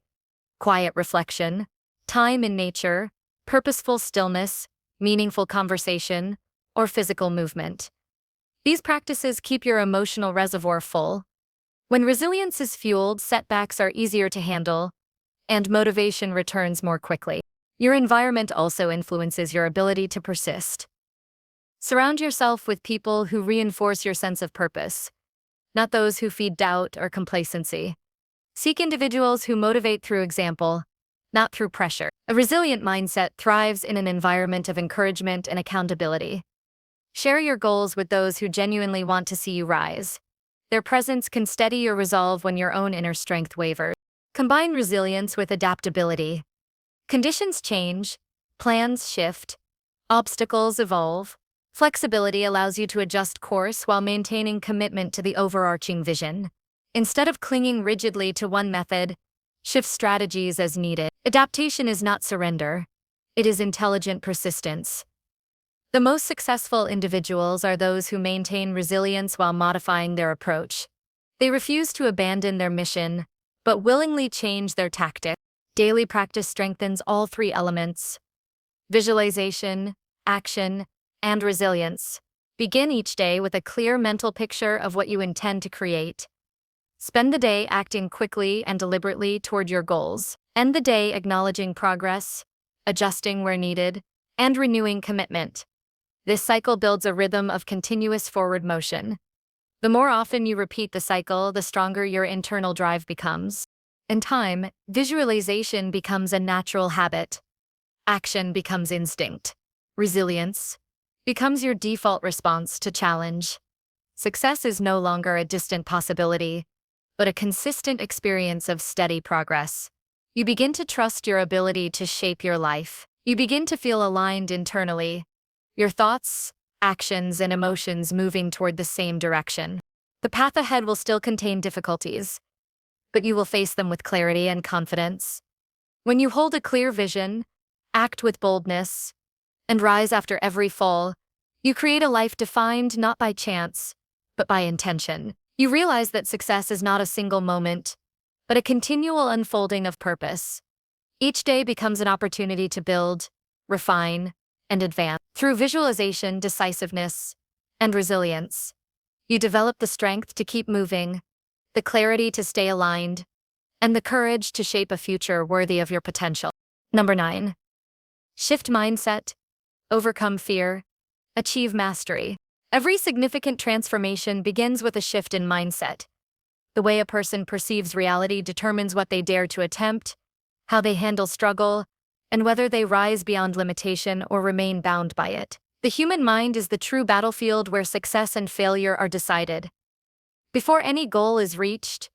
Speaker 1: quiet reflection, time in nature, purposeful stillness, meaningful conversation, or physical movement. These practices keep your emotional reservoir full. When resilience is fueled, setbacks are easier to handle, and motivation returns more quickly. Your environment also influences your ability to persist. Surround yourself with people who reinforce your sense of purpose, not those who feed doubt or complacency. Seek individuals who motivate through example, not through pressure. A resilient mindset thrives in an environment of encouragement and accountability. Share your goals with those who genuinely want to see you rise. Their presence can steady your resolve when your own inner strength wavers. Combine resilience with adaptability. Conditions change, plans shift, obstacles evolve. Flexibility allows you to adjust course while maintaining commitment to the overarching vision. Instead of clinging rigidly to one method, shift strategies as needed. Adaptation is not surrender. It is intelligent persistence. The most successful individuals are those who maintain resilience while modifying their approach. They refuse to abandon their mission, but willingly change their tactics. Daily practice strengthens all three elements: visualization, action, and resilience. Begin each day with a clear mental picture of what you intend to create. Spend the day acting quickly and deliberately toward your goals. End the day acknowledging progress, adjusting where needed, and renewing commitment. This cycle builds a rhythm of continuous forward motion. The more often you repeat the cycle, the stronger your internal drive becomes. In time, visualization becomes a natural habit. Action becomes instinct. Resilience becomes your default response to challenge. Success is no longer a distant possibility, but a consistent experience of steady progress. You begin to trust your ability to shape your life. You begin to feel aligned internally, your thoughts, actions, and emotions moving toward the same direction. The path ahead will still contain difficulties, but you will face them with clarity and confidence. When you hold a clear vision, act with boldness, and rise after every fall, you create a life defined not by chance, but by intention. You realize that success is not a single moment, but a continual unfolding of purpose. Each day becomes an opportunity to build, refine, and advance. Through visualization, decisiveness, and resilience, you develop the strength to keep moving, the clarity to stay aligned, and the courage to shape a future worthy of your potential. Number 9. Shift mindset, overcome fear, achieve mastery. Every significant transformation begins with a shift in mindset. The way a person perceives reality determines what they dare to attempt, how they handle struggle, and whether they rise beyond limitation or remain bound by it. The human mind is the true battlefield where success and failure are decided. Before any goal is reached,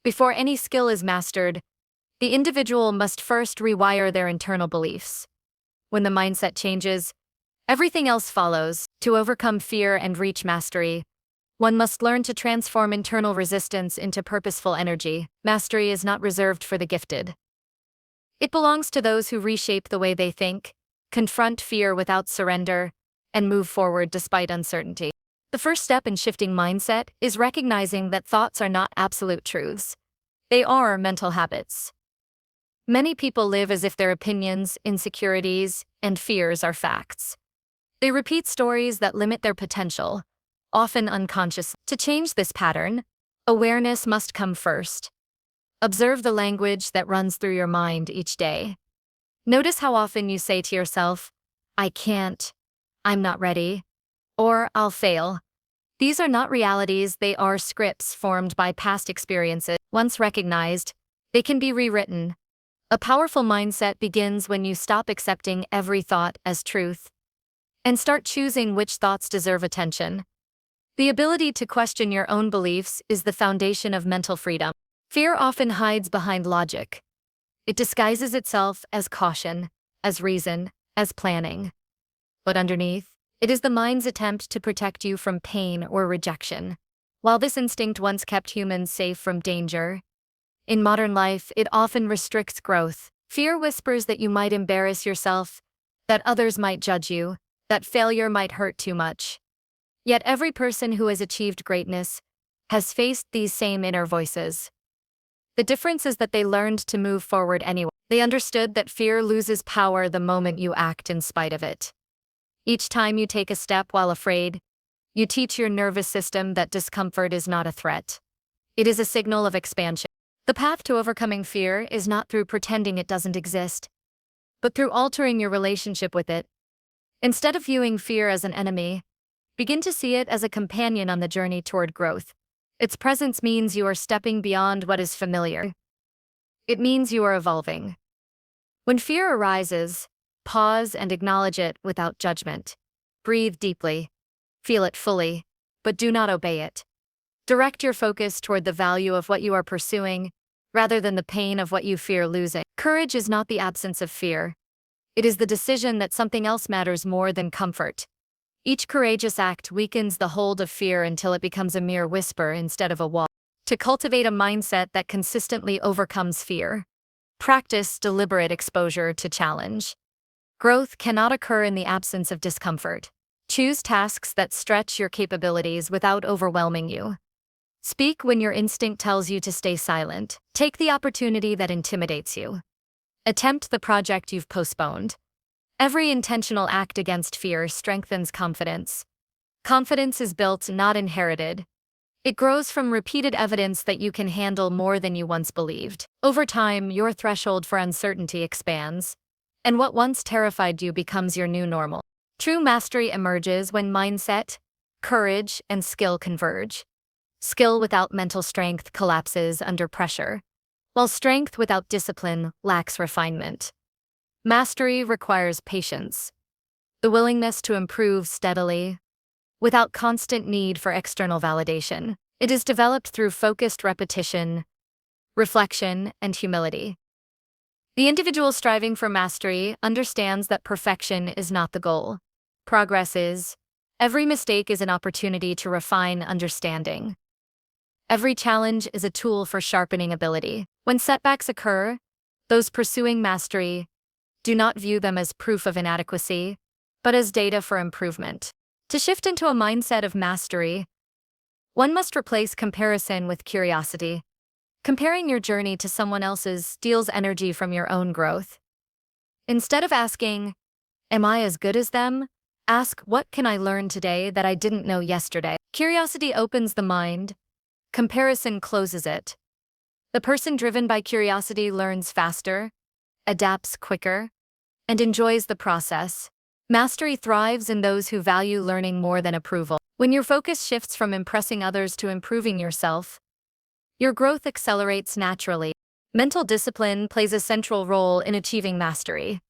Speaker 1: before any skill is mastered, the individual must first rewire their internal beliefs. When the mindset changes, everything else follows. To overcome fear and reach mastery, one must learn to transform internal resistance into purposeful energy. Mastery is not reserved for the gifted. It belongs to those who reshape the way they think, confront fear without surrender, and move forward despite uncertainty. The first step in shifting mindset is recognizing that thoughts are not absolute truths. They are mental habits. Many people live as if their opinions, insecurities, and fears are facts. They repeat stories that limit their potential, often unconsciously. To change this pattern, awareness must come first. Observe the language that runs through your mind each day. Notice how often you say to yourself, "I can't," "I'm not ready," or "I'll fail." These are not realities, they are scripts formed by past experiences. Once recognized, they can be rewritten. A powerful mindset begins when you stop accepting every thought as truth and start choosing which thoughts deserve attention. The ability to question your own beliefs is the foundation of mental freedom. Fear often hides behind logic. It disguises itself as caution, as reason, as planning. But underneath, it is the mind's attempt to protect you from pain or rejection. While this instinct once kept humans safe from danger, in modern life, it often restricts growth. Fear whispers that you might embarrass yourself, that others might judge you, that failure might hurt too much. Yet every person who has achieved greatness has faced these same inner voices. The difference is that they learned to move forward anyway. They understood that fear loses power the moment you act in spite of it. Each time you take a step while afraid, you teach your nervous system that discomfort is not a threat. It is a signal of expansion. The path to overcoming fear is not through pretending it doesn't exist, but through altering your relationship with it. Instead of viewing fear as an enemy, begin to see it as a companion on the journey toward growth. Its presence means you are stepping beyond what is familiar. It means you are evolving. When fear arises, pause and acknowledge it without judgment. Breathe deeply. Feel it fully, but do not obey it. Direct your focus toward the value of what you are pursuing, rather than the pain of what you fear losing. Courage is not the absence of fear. It is the decision that something else matters more than comfort. Each courageous act weakens the hold of fear until it becomes a mere whisper instead of a wall. To cultivate a mindset that consistently overcomes fear, practice deliberate exposure to challenge. Growth cannot occur in the absence of discomfort. Choose tasks that stretch your capabilities without overwhelming you. Speak when your instinct tells you to stay silent. Take the opportunity that intimidates you. Attempt the project you've postponed. Every intentional act against fear strengthens confidence. Confidence is built, not inherited. It grows from repeated evidence that you can handle more than you once believed. Over time, your threshold for uncertainty expands, and what once terrified you becomes your new normal. True mastery emerges when mindset, courage, and skill converge. Skill without mental strength collapses under pressure, while strength without discipline lacks refinement. Mastery requires patience, the willingness to improve steadily, without constant need for external validation. It is developed through focused repetition, reflection, and humility. The individual striving for mastery understands that perfection is not the goal. Progress is. Every mistake is an opportunity to refine understanding. Every challenge is a tool for sharpening ability. When setbacks occur, those pursuing mastery do not view them as proof of inadequacy, but as data for improvement. To shift into a mindset of mastery, one must replace comparison with curiosity. Comparing your journey to someone else's steals energy from your own growth. Instead of asking, "Am I as good as them?" ask, "What can I learn today that I didn't know yesterday?" Curiosity opens the mind. Comparison closes it. The person driven by curiosity learns faster, adapts quicker, and enjoys the process. Mastery thrives in those who value learning more than approval. When your focus shifts from impressing others to improving yourself, your growth accelerates naturally. Mental discipline plays a central role in achieving mastery.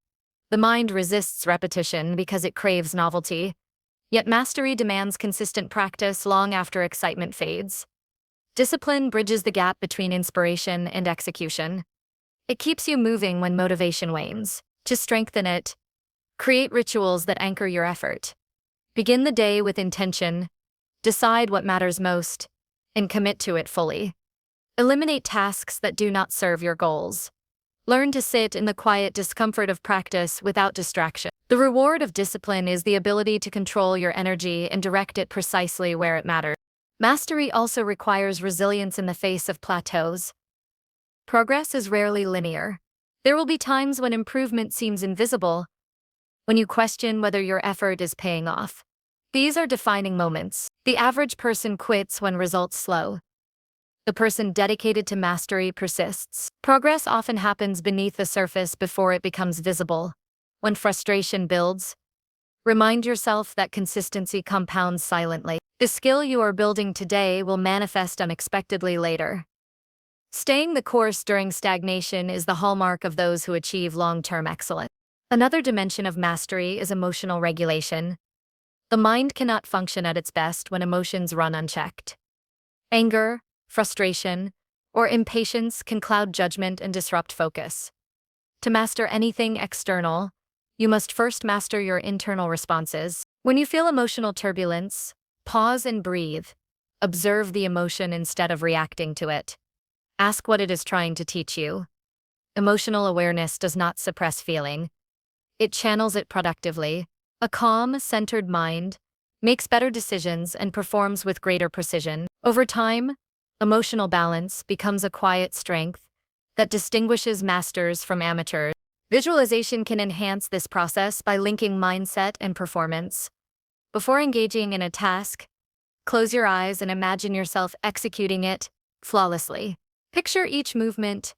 Speaker 1: The mind resists repetition because it craves novelty, yet mastery demands consistent practice long after excitement fades. Discipline bridges the gap between inspiration and execution. It keeps you moving when motivation wanes. To strengthen it, create rituals that anchor your effort. Begin the day with intention, decide what matters most, and commit to it fully. Eliminate tasks that do not serve your goals. Learn to sit in the quiet discomfort of practice without distraction. The reward of discipline is the ability to control your energy and direct it precisely where it matters. Mastery also requires resilience in the face of plateaus. Progress is rarely linear. There will be times when improvement seems invisible, when you question whether your effort is paying off. These are defining moments. The average person quits when results slow. The person dedicated to mastery persists. Progress often happens beneath the surface before it becomes visible. When frustration builds, Remind yourself that consistency compounds silently. The skill you are building today will manifest unexpectedly later. Staying the course during stagnation is the hallmark of those who achieve long-term excellence. Another dimension of mastery is emotional regulation. The mind cannot function at its best when emotions run unchecked. Anger, frustration, or impatience can cloud judgment and disrupt focus. To master anything external, you must first master your internal responses. When you feel emotional turbulence, pause and breathe. Observe the emotion instead of reacting to it. Ask what it is trying to teach you. Emotional awareness does not suppress feeling. It channels it productively. A calm, centered mind makes better decisions and performs with greater precision. Over time, emotional balance becomes a quiet strength that distinguishes masters from amateurs. Visualization can enhance this process by linking mindset and performance. Before engaging in a task, close your eyes and imagine yourself executing it flawlessly. Picture each movement,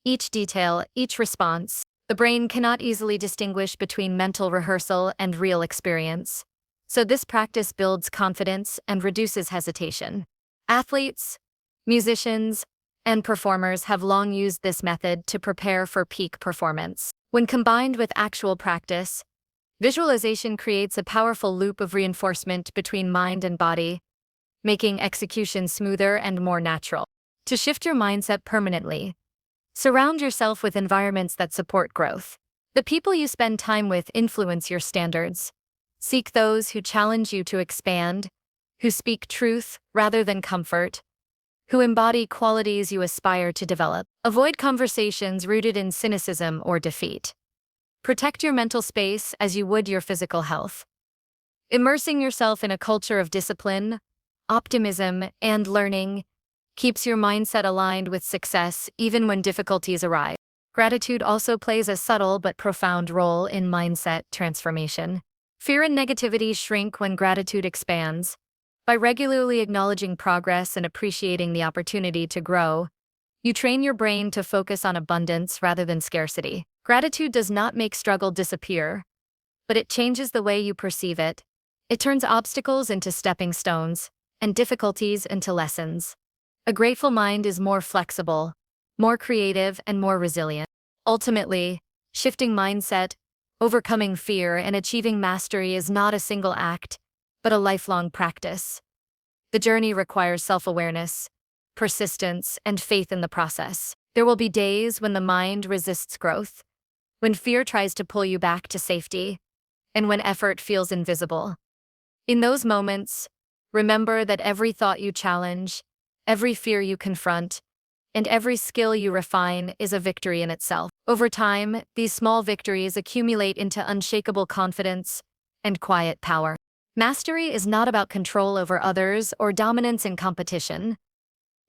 Speaker 1: each detail, each response. The brain cannot easily distinguish between mental rehearsal and real experience, so this practice builds confidence and reduces hesitation. Athletes, musicians, and performers have long used this method to prepare for peak performance. When combined with actual practice, visualization creates a powerful loop of reinforcement between mind and body, making execution smoother and more natural. To shift your mindset permanently, surround yourself with environments that support growth. The people you spend time with influence your standards. Seek those who challenge you to expand, who speak truth rather than comfort, who embody qualities you aspire to develop. Avoid conversations rooted in cynicism or defeat. Protect your mental space as you would your physical health. Immersing yourself in a culture of discipline, optimism, and learning keeps your mindset aligned with success even when difficulties arise. Gratitude also plays a subtle but profound role in mindset transformation. Fear and negativity shrink when gratitude expands. By regularly acknowledging progress and appreciating the opportunity to grow, you train your brain to focus on abundance rather than scarcity. Gratitude does not make struggle disappear, but it changes the way you perceive it. It turns obstacles into stepping stones and difficulties into lessons. A grateful mind is more flexible, more creative, and more resilient. Ultimately, shifting mindset, overcoming fear, and achieving mastery is not a single act, but a lifelong practice. The journey requires self-awareness, persistence, and faith in the process. There will be days when the mind resists growth, when fear tries to pull you back to safety, and when effort feels invisible. In those moments, remember that every thought you challenge, every fear you confront, and every skill you refine is a victory in itself. Over time, these small victories accumulate into unshakable confidence and quiet power. Mastery is not about control over others or dominance in competition.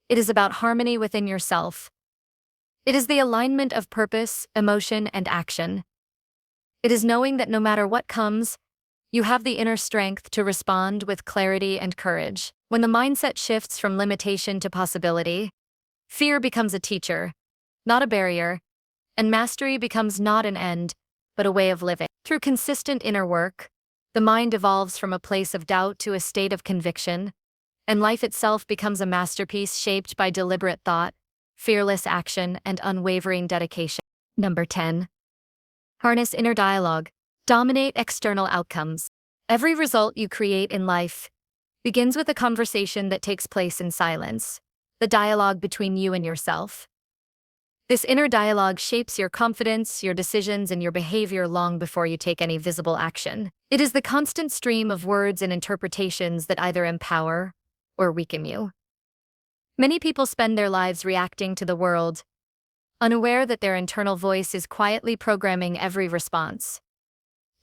Speaker 1: It is about harmony within yourself. It is the alignment of purpose, emotion, and action. It is knowing that no matter what comes, you have the inner strength to respond with clarity and courage. When the mindset shifts from limitation to possibility, fear becomes a teacher, not a barrier, and mastery becomes not an end, but a way of living. Through consistent inner work, the mind evolves from a place of doubt to a state of conviction, and life itself becomes a masterpiece shaped by deliberate thought, fearless action, and unwavering dedication. Number 10. Harness inner dialogue. Dominate external outcomes. Every result you create in life begins with a conversation that takes place in silence, the dialogue between you and yourself. This inner dialogue shapes your confidence, your decisions, and your behavior long before you take any visible action. It is the constant stream of words and interpretations that either empower or weaken you. Many people spend their lives reacting to the world, unaware that their internal voice is quietly programming every response.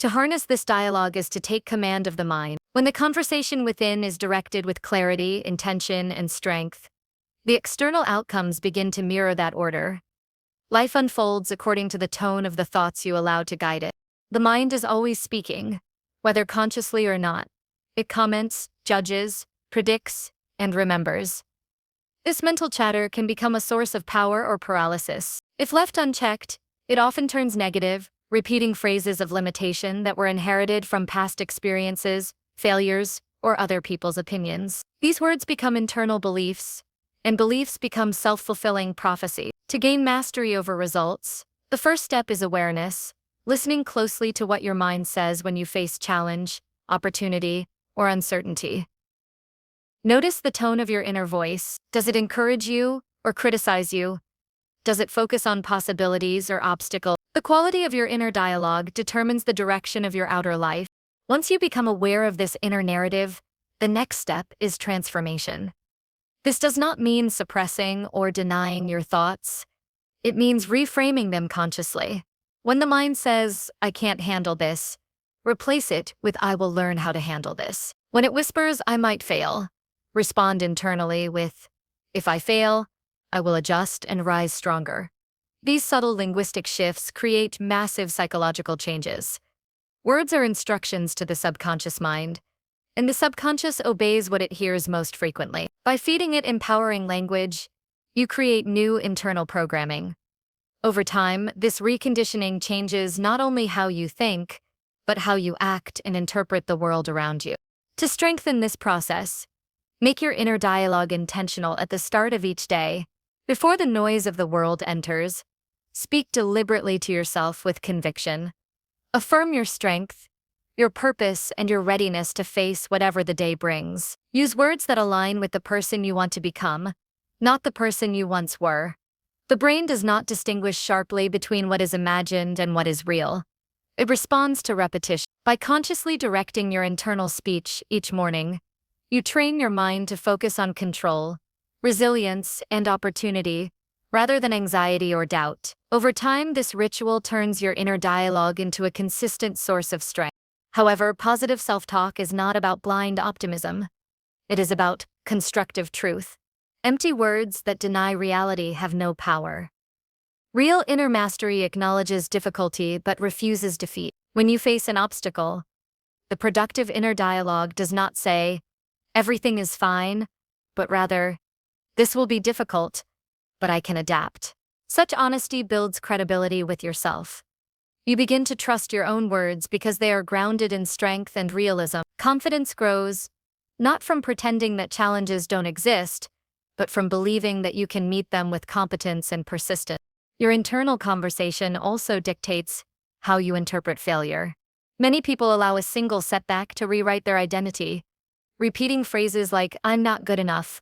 Speaker 1: To harness this dialogue is to take command of the mind. When the conversation within is directed with clarity, intention, and strength, the external outcomes begin to mirror that order. Life unfolds according to the tone of the thoughts you allow to guide it. The mind is always speaking, whether consciously or not. It comments, judges, predicts, and remembers. This mental chatter can become a source of power or paralysis. If left unchecked, it often turns negative, repeating phrases of limitation that were inherited from past experiences, failures, or other people's opinions. These words become internal beliefs, and beliefs become self-fulfilling prophecy. To gain mastery over results, the first step is awareness, listening closely to what your mind says when you face challenge, opportunity, or uncertainty. Notice the tone of your inner voice. Does it encourage you or criticize you? Does it focus on possibilities or obstacles? The quality of your inner dialogue determines the direction of your outer life. Once you become aware of this inner narrative, the next step is transformation. This does not mean suppressing or denying your thoughts. It means reframing them consciously. When the mind says, "I can't handle this," replace it with, "I will learn how to handle this." When it whispers, "I might fail," respond internally with, "If I fail, I will adjust and rise stronger." These subtle linguistic shifts create massive psychological changes. Words are instructions to the subconscious mind, and the subconscious obeys what it hears most frequently. By feeding it empowering language, you create new internal programming. Over time, this reconditioning changes not only how you think, but how you act and interpret the world around you. To strengthen this process, make your inner dialogue intentional at the start of each day. Before the noise of the world enters, speak deliberately to yourself with conviction. Affirm your strength, your purpose, and your readiness to face whatever the day brings. Use words that align with the person you want to become, not the person you once were. The brain does not distinguish sharply between what is imagined and what is real. It responds to repetition. By consciously directing your internal speech each morning, you train your mind to focus on control, resilience, and opportunity, rather than anxiety or doubt. Over time, this ritual turns your inner dialogue into a consistent source of strength. However, positive self-talk is not about blind optimism. It is about constructive truth. Empty words that deny reality have no power. Real inner mastery acknowledges difficulty but refuses defeat. When you face an obstacle, the productive inner dialogue does not say, "Everything is fine," but rather, "This will be difficult, but I can adapt." Such honesty builds credibility with yourself. You begin to trust your own words because they are grounded in strength and realism. Confidence grows, not from pretending that challenges don't exist, but from believing that you can meet them with competence and persistence. Your internal conversation also dictates how you interpret failure. Many people allow a single setback to rewrite their identity, repeating phrases like, "I'm not good enough,"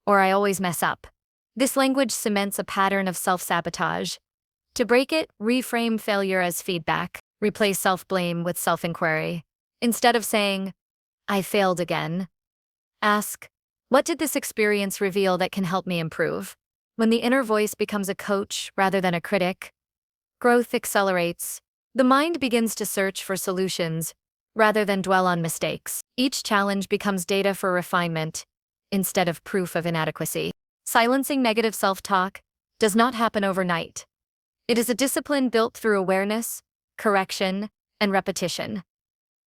Speaker 1: or "I always mess up." This language cements a pattern of self-sabotage. To break it, reframe failure as feedback. Replace self-blame with self-inquiry. Instead of saying, "I failed again," ask, "What did this experience reveal that can help me improve?" When the inner voice becomes a coach rather than a critic, growth accelerates. The mind begins to search for solutions rather than dwell on mistakes. Each challenge becomes data for refinement instead of proof of inadequacy. Silencing negative self-talk does not happen overnight. It is a discipline built through awareness, correction, and repetition.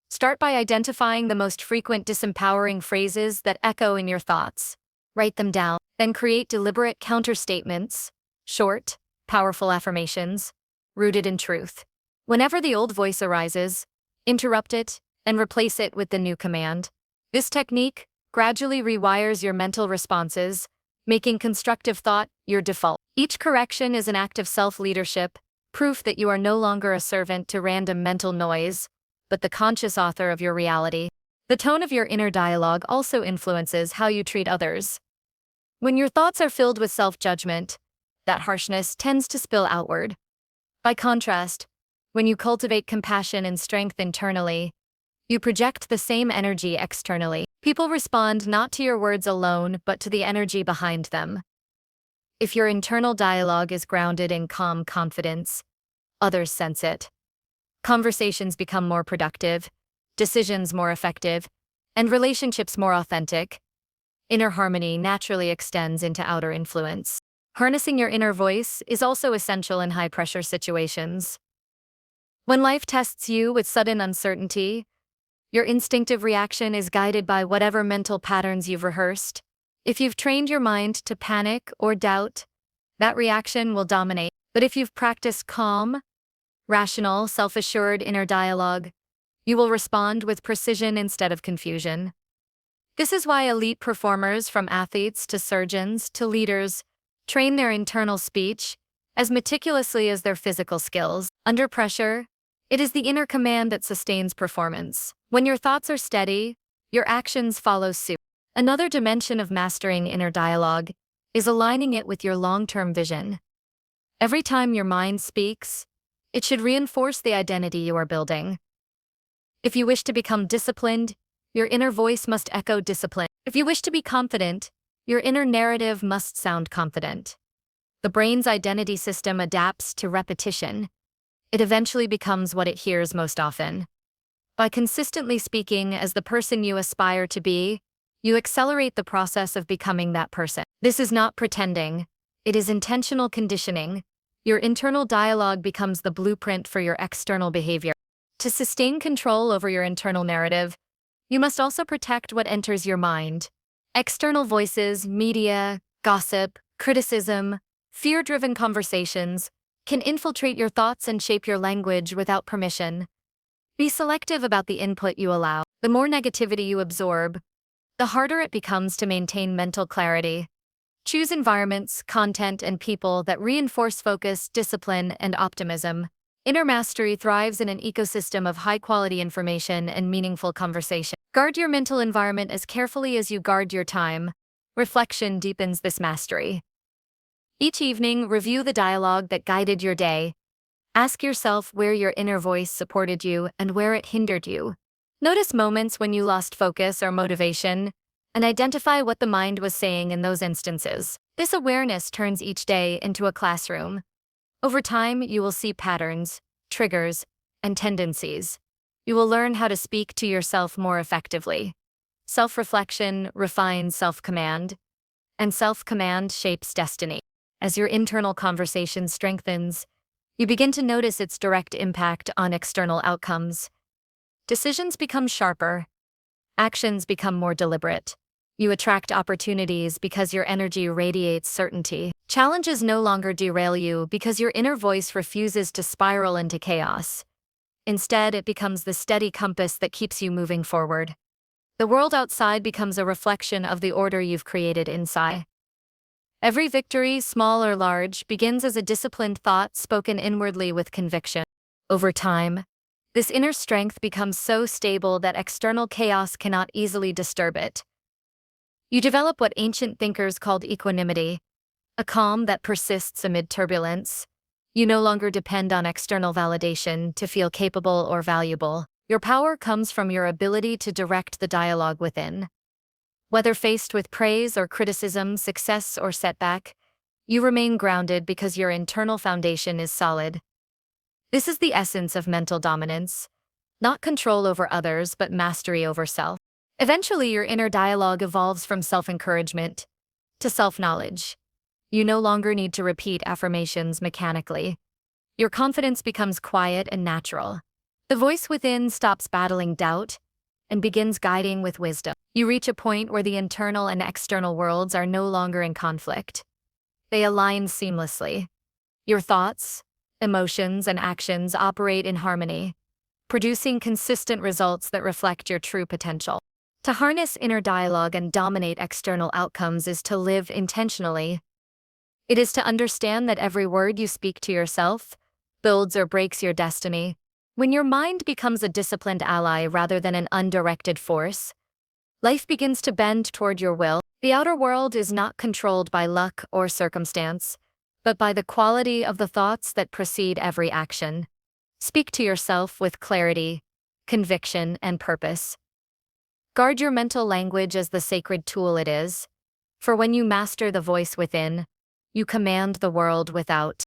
Speaker 1: Start by identifying the most frequent disempowering phrases that echo in your thoughts. Write them down, then create deliberate counterstatements, short, powerful affirmations, rooted in truth. Whenever the old voice arises, interrupt it and replace it with the new command. This technique gradually rewires your mental responses, making constructive thought your default. Each correction is an act of self-leadership, proof that you are no longer a servant to random mental noise, but the conscious author of your reality. The tone of your inner dialogue also influences how you treat others. When your thoughts are filled with self-judgment, that harshness tends to spill outward. By contrast, when you cultivate compassion and strength internally, you project the same energy externally. People respond not to your words alone, but to the energy behind them. If your internal dialogue is grounded in calm confidence, others sense it. Conversations become more productive, decisions more effective, and relationships more authentic. Inner harmony naturally extends into outer influence. Harnessing your inner voice is also essential in high-pressure situations. When life tests you with sudden uncertainty, your instinctive reaction is guided by whatever mental patterns you've rehearsed. If you've trained your mind to panic or doubt, that reaction will dominate. But if you've practiced calm, rational, self-assured inner dialogue. You will respond with precision instead of confusion. This is why elite performers, from athletes to surgeons to leaders, train their internal speech as meticulously as their physical skills. Under pressure, it is the inner command that sustains performance. When your thoughts are steady, your actions follow suit. Another dimension of mastering inner dialogue is aligning it with your long-term vision. Every time your mind speaks, it should reinforce the identity you are building. If you wish to become disciplined, your inner voice must echo discipline. If you wish to be confident, your inner narrative must sound confident. The brain's identity system adapts to repetition. It eventually becomes what it hears most often. By consistently speaking as the person you aspire to be, you accelerate the process of becoming that person. This is not pretending. It is intentional conditioning. Your internal dialogue becomes the blueprint for your external behavior. To sustain control over your internal narrative, you must also protect what enters your mind. External voices, media, gossip, criticism, fear-driven conversations can infiltrate your thoughts and shape your language without permission. Be selective about the input you allow. The more negativity you absorb, the harder it becomes to maintain mental clarity. Choose environments, content, and people that reinforce focus, discipline, and optimism. Inner mastery thrives in an ecosystem of high-quality information and meaningful conversation. Guard your mental environment as carefully as you guard your time. Reflection deepens this mastery. Each evening, review the dialogue that guided your day. Ask yourself where your inner voice supported you and where it hindered you. Notice moments when you lost focus or motivation, and identify what the mind was saying in those instances. This awareness turns each day into a classroom. Over time, you will see patterns, triggers, and tendencies. You will learn how to speak to yourself more effectively. Self-reflection refines self-command, and self-command shapes destiny. As your internal conversation strengthens, you begin to notice its direct impact on external outcomes. Decisions become sharper. Actions become more deliberate. You attract opportunities because your energy radiates certainty. Challenges no longer derail you because your inner voice refuses to spiral into chaos. Instead, it becomes the steady compass that keeps you moving forward. The world outside becomes a reflection of the order you've created inside. Every victory, small or large, begins as a disciplined thought spoken inwardly with conviction. Over time, this inner strength becomes so stable that external chaos cannot easily disturb it. You develop what ancient thinkers called equanimity, a calm that persists amid turbulence. You no longer depend on external validation to feel capable or valuable. Your power comes from your ability to direct the dialogue within. Whether faced with praise or criticism, success or setback, you remain grounded because your internal foundation is solid. This is the essence of mental dominance, not control over others but mastery over self. Eventually, your inner dialogue evolves from self-encouragement to self-knowledge. You no longer need to repeat affirmations mechanically. Your confidence becomes quiet and natural. The voice within stops battling doubt and begins guiding with wisdom. You reach a point where the internal and external worlds are no longer in conflict. They align seamlessly. Your thoughts, emotions, and actions operate in harmony, producing consistent results that reflect your true potential. To harness inner dialogue and dominate external outcomes is to live intentionally. It is to understand that every word you speak to yourself builds or breaks your destiny. When your mind becomes a disciplined ally rather than an undirected force, life begins to bend toward your will. The outer world is not controlled by luck or circumstance, but by the quality of the thoughts that precede every action. Speak to yourself with clarity, conviction, and purpose. Guard your mental language as the sacred tool it is, for when you master the voice within, you command the world without.